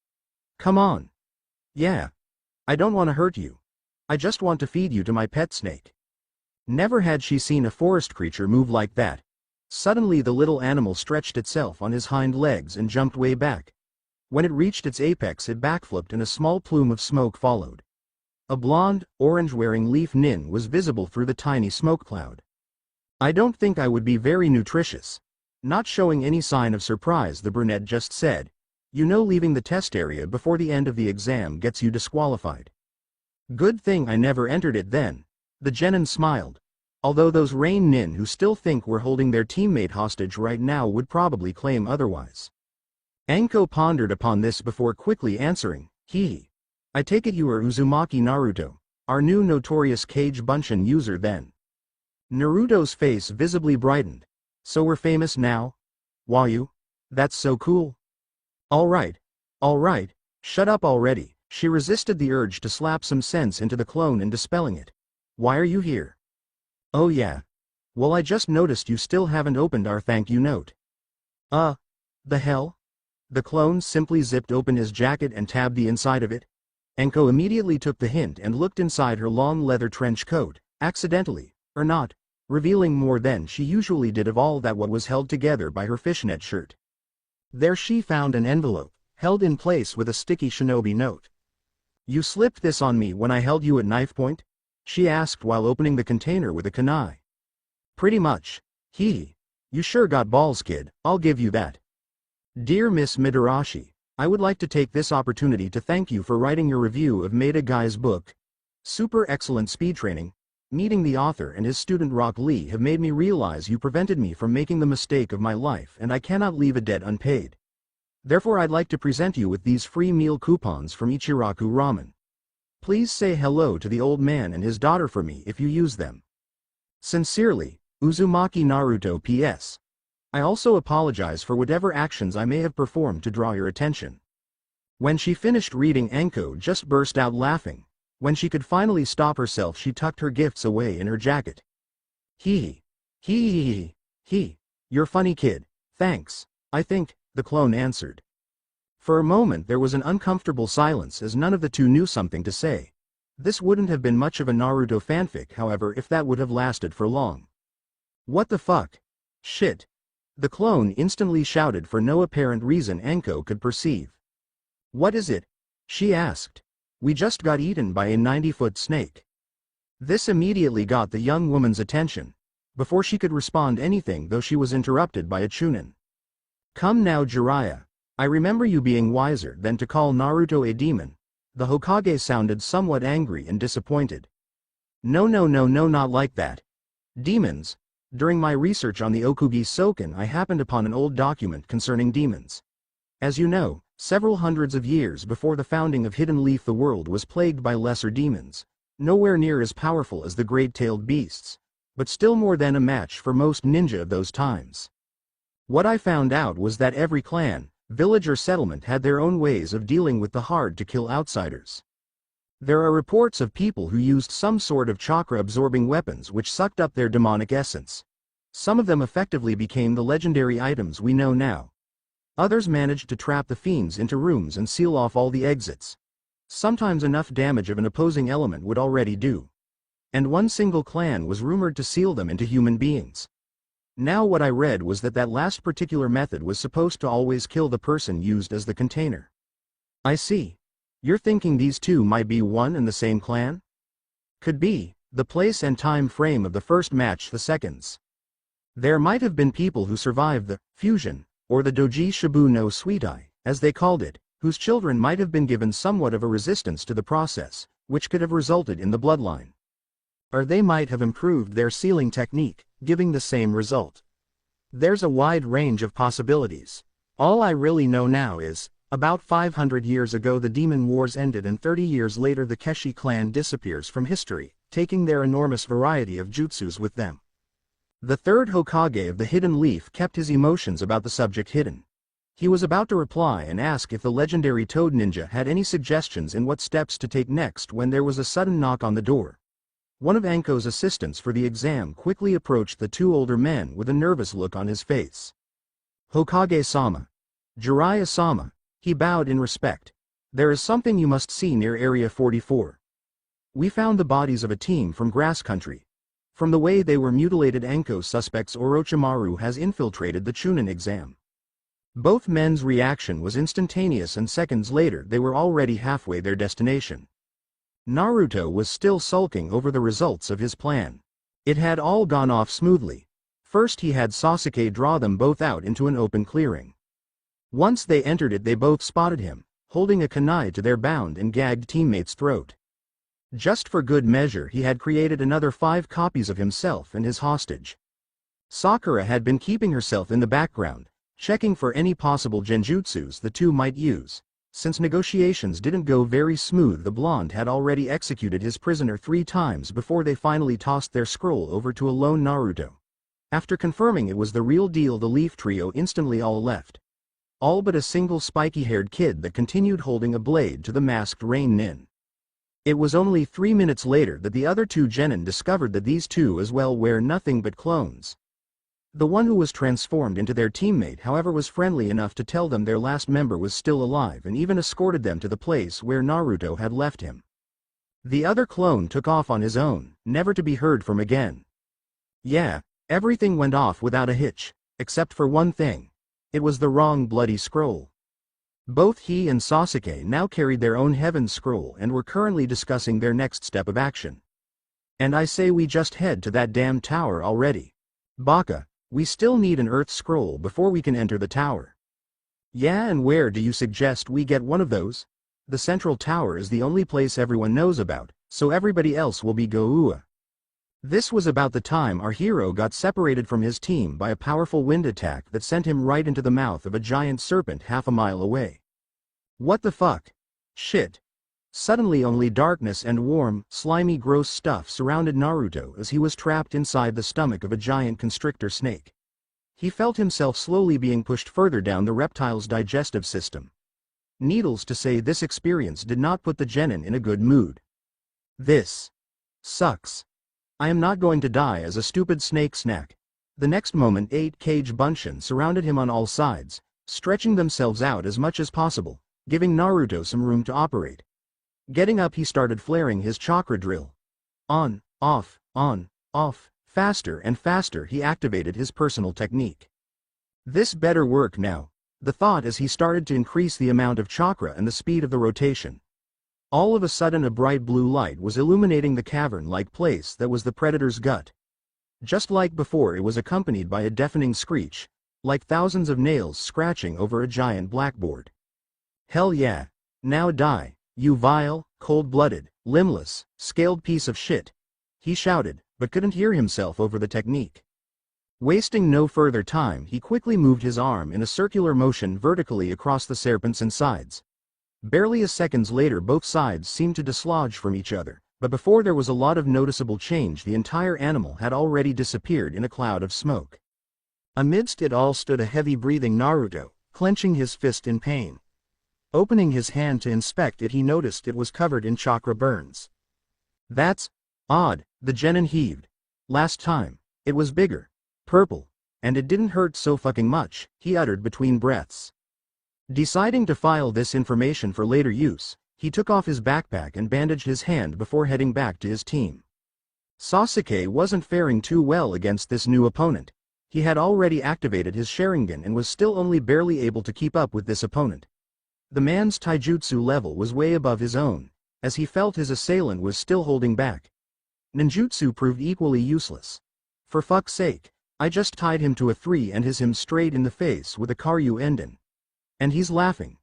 "Come on." "Yeah. I don't want to hurt you. I just want to feed you to my pet snake." Never had she seen a forest creature move like that. Suddenly the little animal stretched itself on his hind legs and jumped way back. When it reached its apex it backflipped and a small plume of smoke followed. A blonde, orange-wearing leaf nin was visible through the tiny smoke cloud. "I don't think I would be very nutritious." Not showing any sign of surprise, the brunette just said, "You know, leaving the test area before the end of the exam gets you disqualified." "Good thing I never entered it then." The genin smiled. Although those rain nin who still think we're holding their teammate hostage right now would probably claim otherwise. Anko pondered upon this before quickly answering, "Hee. I take it you are Uzumaki Naruto, our new notorious Cage Bunshin user then." Naruto's face visibly brightened. "So we're famous now? Wayu? That's so cool." All right, shut up already." She resisted the urge to slap some sense into the clone and dispelling it. "Why are you here?" "Oh yeah. Well, I just noticed you still haven't opened our thank you note." The hell?" The clone simply zipped open his jacket and tabbed the inside of it. Anko immediately took the hint and looked inside her long leather trench coat, accidentally, or not, revealing more than she usually did of all that what was held together by her fishnet shirt. There she found an envelope, held in place with a sticky shinobi note. "You slipped this on me when I held you at knife point?" she asked while opening the container with a kunai. "Pretty much. Hee. You sure got balls, kid, I'll give you that." "Dear Miss Mitarashi, I would like to take this opportunity to thank you for writing your review of Maeda Guy's book. Super excellent speed training. Meeting the author and his student Rock Lee have made me realize you prevented me from making the mistake of my life, and I cannot leave a debt unpaid. Therefore I'd like to present you with these free meal coupons from Ichiraku Ramen. Please say hello to the old man and his daughter for me if you use them. Sincerely, Uzumaki Naruto P.S. I also apologize for whatever actions I may have performed to draw your attention." When she finished reading, Anko just burst out laughing. When she could finally stop herself, she tucked her gifts away in her jacket. "Hee. You're funny, kid. Thanks, I think," the clone answered. For a moment there was an uncomfortable silence as none of the two knew something to say. This wouldn't have been much of a Naruto fanfic, however, if that would have lasted for long. "What the fuck? Shit." The clone instantly shouted for no apparent reason Anko could perceive. "What is it?" she asked. "We just got eaten by a 90-foot snake." This immediately got the young woman's attention. Before she could respond anything though, she was interrupted by a chunin. "Come now, Jiraiya. I remember you being wiser than to call Naruto a demon." The Hokage sounded somewhat angry and disappointed. No, not like that. Demons. During my research on the Okugi Soken, I happened upon an old document concerning demons. As you know, several hundreds of years before the founding of Hidden Leaf, the world was plagued by lesser demons, nowhere near as powerful as the great-tailed beasts, but still more than a match for most ninja of those times. What I found out was that every clan, village or settlement had their own ways of dealing with the hard-to-kill outsiders. There are reports of people who used some sort of chakra-absorbing weapons which sucked up their demonic essence. Some of them effectively became the legendary items we know now. Others managed to trap the fiends into rooms and seal off all the exits. Sometimes enough damage of an opposing element would already do. And one single clan was rumored to seal them into human beings. Now what I read was that last particular method was supposed to always kill the person used as the container. I see. You're thinking these two might be one and the same clan? Could be. The place and time frame of the first match the seconds. There might have been people who survived the fusion, or the Doji Shibu no Suitai, as they called it, whose children might have been given somewhat of a resistance to the process, which could have resulted in the bloodline. Or they might have improved their sealing technique, giving the same result. There's a wide range of possibilities. All I really know now is, about 500 years ago the Demon Wars ended and 30 years later the Keshi clan disappears from history, taking their enormous variety of jutsus with them. The third Hokage of the Hidden Leaf kept his emotions about the subject hidden. He was about to reply and ask if the legendary Toad Ninja had any suggestions in what steps to take next when there was a sudden knock on the door. One of Anko's assistants for the exam quickly approached the two older men with a nervous look on his face. Hokage-sama. Jiraiya-sama. He bowed in respect. There is something you must see near Area 44. We found the bodies of a team from Grass Country. From the way they were mutilated, Anko suspects Orochimaru has infiltrated the Chunin exam. Both men's reaction was instantaneous and seconds later they were already halfway their destination. Naruto was still sulking over the results of his plan. It had all gone off smoothly. First he had Sasuke draw them both out into an open clearing. Once they entered it they both spotted him, holding a kunai to their bound and gagged teammate's throat. Just for good measure he had created another 5 copies of himself and his hostage. Sakura had been keeping herself in the background, checking for any possible genjutsus the two might use. Since negotiations didn't go very smooth, the blonde had already executed his prisoner 3 times before they finally tossed their scroll over to a lone Naruto. After confirming it was the real deal, the Leaf Trio instantly all left. All but a single spiky-haired kid that continued holding a blade to the masked Rain Nin. It was only 3 minutes later that the other 2 genin discovered that these two as well were nothing but clones. The one who was transformed into their teammate, however, was friendly enough to tell them their last member was still alive and even escorted them to the place where Naruto had left him. The other clone took off on his own, never to be heard from again. Yeah, everything went off without a hitch, except for one thing. It was the wrong bloody scroll. Both he and Sasuke now carried their own Heaven Scroll and were currently discussing their next step of action. And I say we just head to that damn tower already. Baka. We still need an Earth Scroll before we can enter the tower. Yeah, and where do you suggest we get one of those? The central tower is the only place everyone knows about, so everybody else will be Goua. This was about the time our hero got separated from his team by a powerful wind attack that sent him right into the mouth of a giant serpent half a mile away. What the fuck? Shit. Suddenly only darkness and warm, slimy gross stuff surrounded Naruto as he was trapped inside the stomach of a giant constrictor snake. He felt himself slowly being pushed further down the reptile's digestive system. Needless to say, this experience did not put the genin in a good mood. This sucks. I am not going to die as a stupid snake snack. The next moment 8 cage bunshin surrounded him on all sides, stretching themselves out as much as possible, giving Naruto some room to operate. Getting up he started flaring his chakra drill. On, off, faster and faster he activated his personal technique. This better work now, the thought as he started to increase the amount of chakra and the speed of the rotation. All of a sudden a bright blue light was illuminating the cavern-like place that was the predator's gut. Just like before, it was accompanied by a deafening screech, like thousands of nails scratching over a giant blackboard. Hell yeah, now die. You vile, cold-blooded, limbless, scaled piece of shit, he shouted, but couldn't hear himself over the technique. Wasting no further time, he quickly moved his arm in a circular motion vertically across the serpents and sides. Barely a second later both sides seemed to dislodge from each other, but before there was a lot of noticeable change the entire animal had already disappeared in a cloud of smoke. Amidst it all stood a heavy-breathing Naruto, clenching his fist in pain. Opening his hand to inspect it, he noticed it was covered in chakra burns. That's odd, the genin heaved. Last time, it was bigger, purple, and it didn't hurt so fucking much, he uttered between breaths. Deciding to file this information for later use, he took off his backpack and bandaged his hand before heading back to his team. Sasuke wasn't faring too well against this new opponent. He had already activated his Sharingan and was still only barely able to keep up with this opponent. The man's taijutsu level was way above his own, as he felt his assailant was still holding back. Ninjutsu proved equally useless. For fuck's sake, I just tied him to a 3 and his him straight in the face with a Karyu Enden. And he's laughing.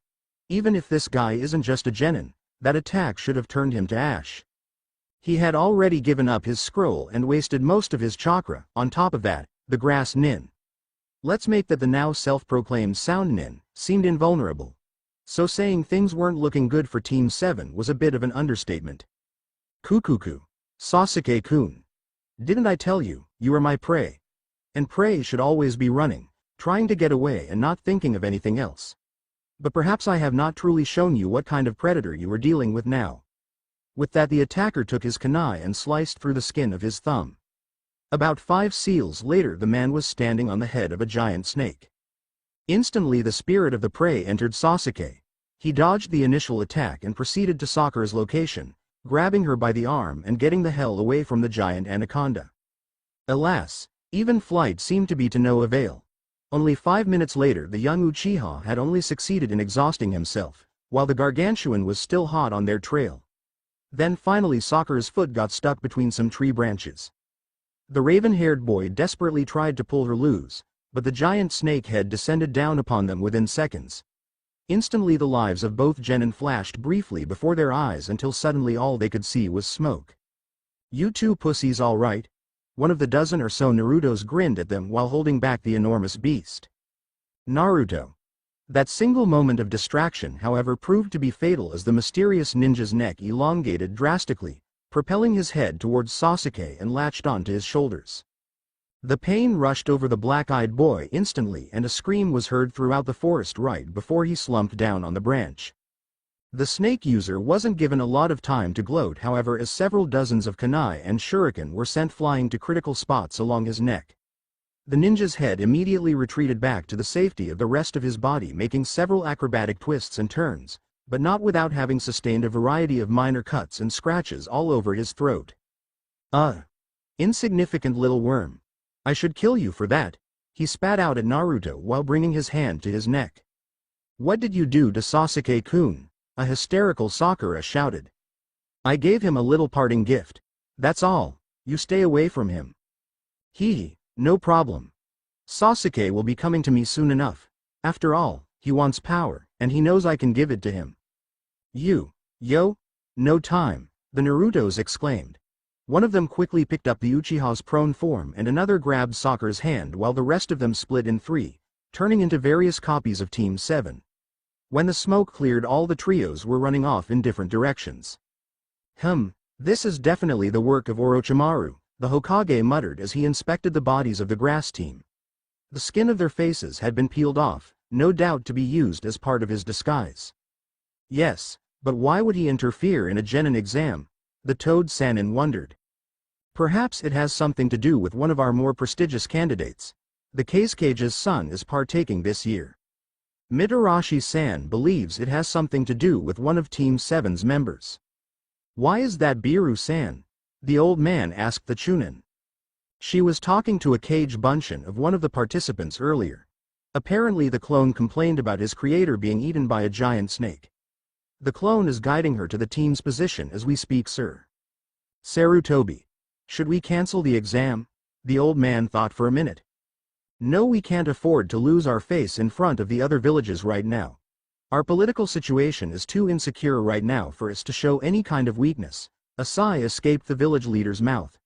Even if this guy isn't just a genin, that attack should have turned him to ash. He had already given up his scroll and wasted most of his chakra. On top of that, the grass nin. Let's make that the now self-proclaimed sound nin seemed invulnerable. So saying things weren't looking good for Team 7 was a bit of an understatement. Kukuku. Sasuke-kun. Didn't I tell you, you are my prey? And prey should always be running, trying to get away and not thinking of anything else. But perhaps I have not truly shown you what kind of predator you are dealing with now. With that, the attacker took his kunai and sliced through the skin of his thumb. About 5 seals later, the man was standing on the head of a giant snake. Instantly the spirit of the prey entered Sasuke. He dodged the initial attack and proceeded to Sakura's location, grabbing her by the arm and getting the hell away from the giant anaconda. Alas, even flight seemed to be to no avail. Only 5 minutes later, the young Uchiha had only succeeded in exhausting himself, while the gargantuan was still hot on their trail. Then finally Sakura's foot got stuck between some tree branches. The raven-haired boy desperately tried to pull her loose, but the giant snake head descended down upon them within seconds. Instantly the lives of both genin flashed briefly before their eyes until suddenly all they could see was smoke. "You two pussies all right?" One of the dozen or so Narutos grinned at them while holding back the enormous beast. Naruto. That single moment of distraction, however, proved to be fatal as the mysterious ninja's neck elongated drastically, propelling his head towards Sasuke and latched onto his shoulders. The pain rushed over the black-eyed boy instantly and a scream was heard throughout the forest right before he slumped down on the branch. The snake user wasn't given a lot of time to gloat, however, as several dozens of kunai and shuriken were sent flying to critical spots along his neck. The ninja's head immediately retreated back to the safety of the rest of his body, making several acrobatic twists and turns, but not without having sustained a variety of minor cuts and scratches all over his throat. Insignificant little worm. I should kill you for that," he spat out at Naruto while bringing his hand to his neck. "What did you do to Sasuke-kun?" a hysterical Sakura shouted. "I gave him a little parting gift. That's all, you stay away from him." No problem. Sasuke will be coming to me soon enough. After all, he wants power, and he knows I can give it to him." No time," the Narutos exclaimed. One of them quickly picked up the Uchiha's prone form and another grabbed Sakura's hand while the rest of them split in 3, turning into various copies of Team 7. When the smoke cleared, all the trios were running off in different directions. This is definitely the work of Orochimaru, the Hokage muttered as he inspected the bodies of the grass team. The skin of their faces had been peeled off, no doubt to be used as part of his disguise. Yes, but why would he interfere in a genin exam? The Toad Sannin wondered. Perhaps it has something to do with one of our more prestigious candidates. The Kazukage's son is partaking this year. Mitarashi-san believes it has something to do with one of Team 7's members. Why is that Biru-san? The old man asked the Chunin. She was talking to a Kage Bunshin of one of the participants earlier. Apparently the clone complained about his creator being eaten by a giant snake. The clone is guiding her to the team's position as we speak, sir. Sarutobi. Should we cancel the exam? The old man thought for a minute. No, we can't afford to lose our face in front of the other villages right now. Our political situation is too insecure right now for us to show any kind of weakness. A sigh escaped the village leader's mouth.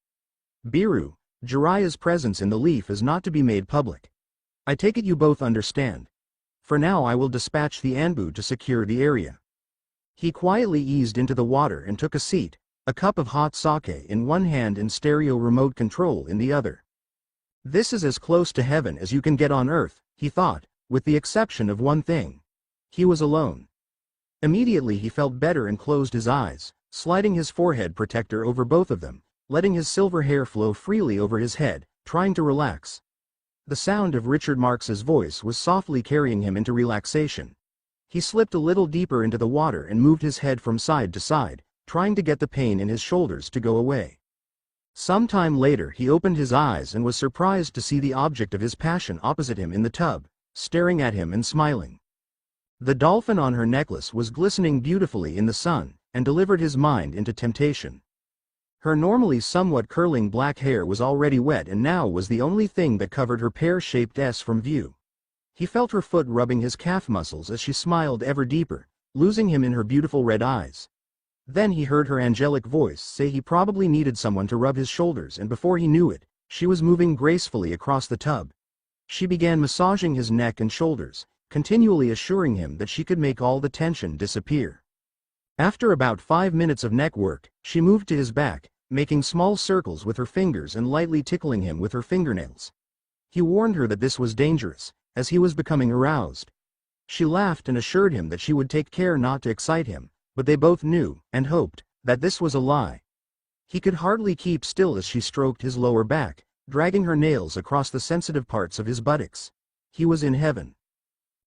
Biru, Jiraiya's presence in the leaf is not to be made public. I take it you both understand. For now I will dispatch the Anbu to secure the area. He quietly eased into the water and took a seat, a cup of hot sake in one hand and stereo remote control in the other. This is as close to heaven as you can get on earth, he thought, with the exception of one thing. He was alone. Immediately he felt better and closed his eyes, sliding his forehead protector over both of them, letting his silver hair flow freely over his head, trying to relax. The sound of Richard Marx's voice was softly carrying him into relaxation. He slipped a little deeper into the water and moved his head from side to side, trying to get the pain in his shoulders to go away. Some time later he opened his eyes and was surprised to see the object of his passion opposite him in the tub, staring at him and smiling. The dolphin on her necklace was glistening beautifully in the sun, and delivered his mind into temptation. Her normally somewhat curling black hair was already wet and now was the only thing that covered her pear-shaped S from view. He felt her foot rubbing his calf muscles as she smiled ever deeper, losing him in her beautiful red eyes. Then he heard her angelic voice say he probably needed someone to rub his shoulders, and before he knew it, she was moving gracefully across the tub. She began massaging his neck and shoulders, continually assuring him that she could make all the tension disappear. After about 5 minutes of neck work, she moved to his back, making small circles with her fingers and lightly tickling him with her fingernails. He warned her that this was dangerous, as he was becoming aroused. She laughed and assured him that she would take care not to excite him, but they both knew, and hoped, that this was a lie. He could hardly keep still as she stroked his lower back, dragging her nails across the sensitive parts of his buttocks. He was in heaven.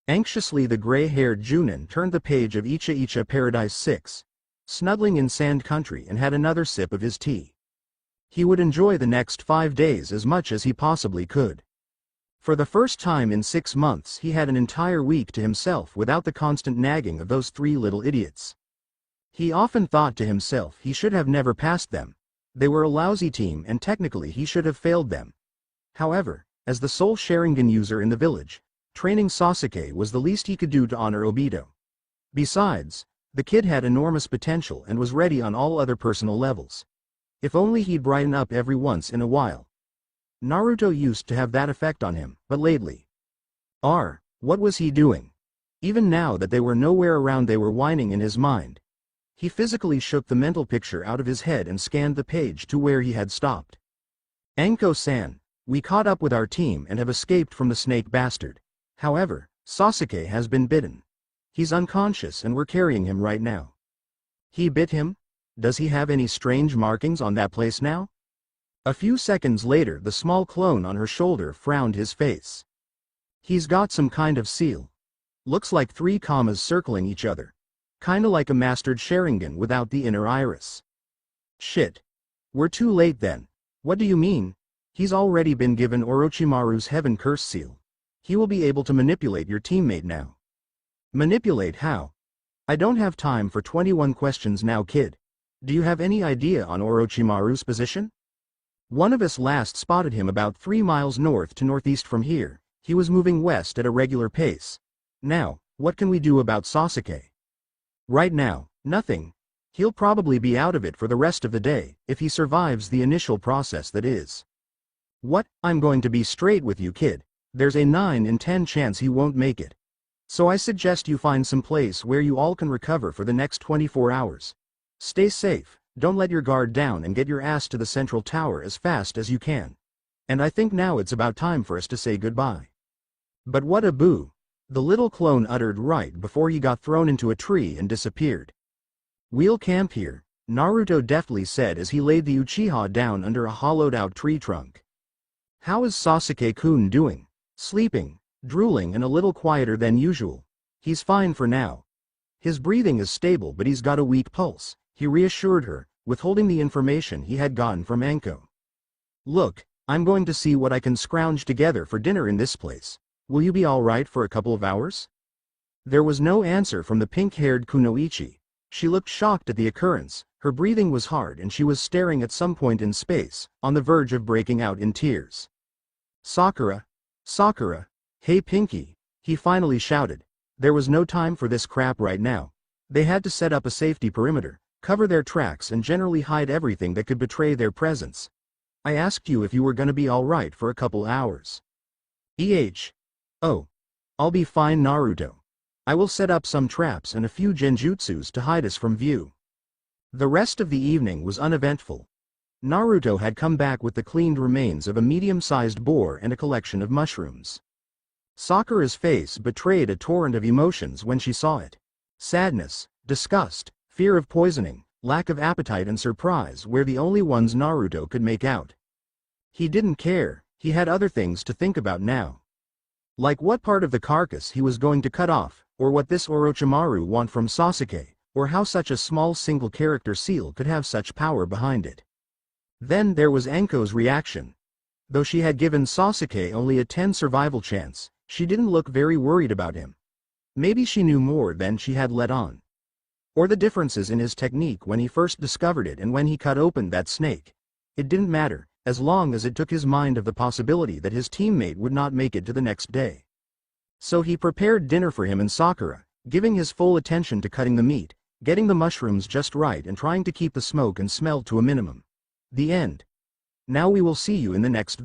Anxiously the gray-haired Junin turned the page of Icha Icha Paradise 6, snuggling in Sand Country, and had another sip of his tea. He would enjoy the next 5 days as much as he possibly could. For the first time in 6 months he had an entire week to himself without the constant nagging of those 3 little idiots. He often thought to himself he should have never passed them. They were a lousy team and technically he should have failed them. However, as the sole Sharingan user in the village, training Sasuke was the least he could do to honor Obito. Besides, the kid had enormous potential and was ready on all other personal levels. If only he'd brighten up every once in a while. Naruto used to have that effect on him, but lately. What was he doing? Even now that they were nowhere around, they were whining in his mind. He physically shook the mental picture out of his head and scanned the page to where he had stopped. Anko-san, we caught up with our team and have escaped from the snake bastard. However, Sasuke has been bitten. He's unconscious and we're carrying him right now. He bit him? Does he have any strange markings on that place now? A few seconds later the small clone on her shoulder frowned his face. He's got some kind of seal. Looks like 3 commas circling each other. Kinda like a mastered Sharingan without the inner iris. Shit. We're too late then. What do you mean? He's already been given Orochimaru's Heaven Curse seal. He will be able to manipulate your teammate now. Manipulate how? I don't have time for 21 questions now, kid. Do you have any idea on Orochimaru's position? One of us last spotted him about 3 miles north to northeast from here. He was moving west at a regular pace. Now, what can we do about Sasuke? Right now, nothing. He'll probably be out of it for the rest of the day, if he survives the initial process, that is. What? I'm going to be straight with you, kid. There's a 9 in 10 chance he won't make it. So I suggest you find some place where you all can recover for the next 24 hours. Stay safe, don't let your guard down, and get your ass to the central tower as fast as you can. And I think now it's about time for us to say goodbye. But what a boo! The little clone uttered right before he got thrown into a tree and disappeared. We'll camp here, Naruto deftly said as he laid the Uchiha down under a hollowed-out tree trunk. How is Sasuke-kun doing? Sleeping, drooling, and a little quieter than usual. He's fine for now. His breathing is stable, but he's got a weak pulse, he reassured her, withholding the information he had gotten from Anko. Look, I'm going to see what I can scrounge together for dinner in this place. Will you be alright for a couple of hours? There was no answer from the pink-haired Kunoichi. She looked shocked at the occurrence, her breathing was hard and she was staring at some point in space, on the verge of breaking out in tears. Sakura! Sakura! Hey Pinky! He finally shouted. There was no time for this crap right now. They had to set up a safety perimeter, cover their tracks, and generally hide everything that could betray their presence. I asked you if you were gonna be alright for a couple hours. Oh. I'll be fine, Naruto. I will set up some traps and a few genjutsus to hide us from view. The rest of the evening was uneventful. Naruto had come back with the cleaned remains of a medium-sized boar and a collection of mushrooms. Sakura's face betrayed a torrent of emotions when she saw it. Sadness, disgust, fear of poisoning, lack of appetite, and surprise were the only ones Naruto could make out. He didn't care, he had other things to think about now. Like what part of the carcass he was going to cut off, or what this Orochimaru want from Sasuke, or how such a small single-character seal could have such power behind it. Then there was Anko's reaction. Though she had given Sasuke only a 10 survival chance, she didn't look very worried about him. Maybe she knew more than she had let on. Or the differences in his technique when he first discovered it and when he cut open that snake. It didn't matter, as long as it took his mind of the possibility that his teammate would not make it to the next day. So he prepared dinner for him and Sakura, giving his full attention to cutting the meat, getting the mushrooms just right and trying to keep the smoke and smell to a minimum. The end. Now we will see you in the next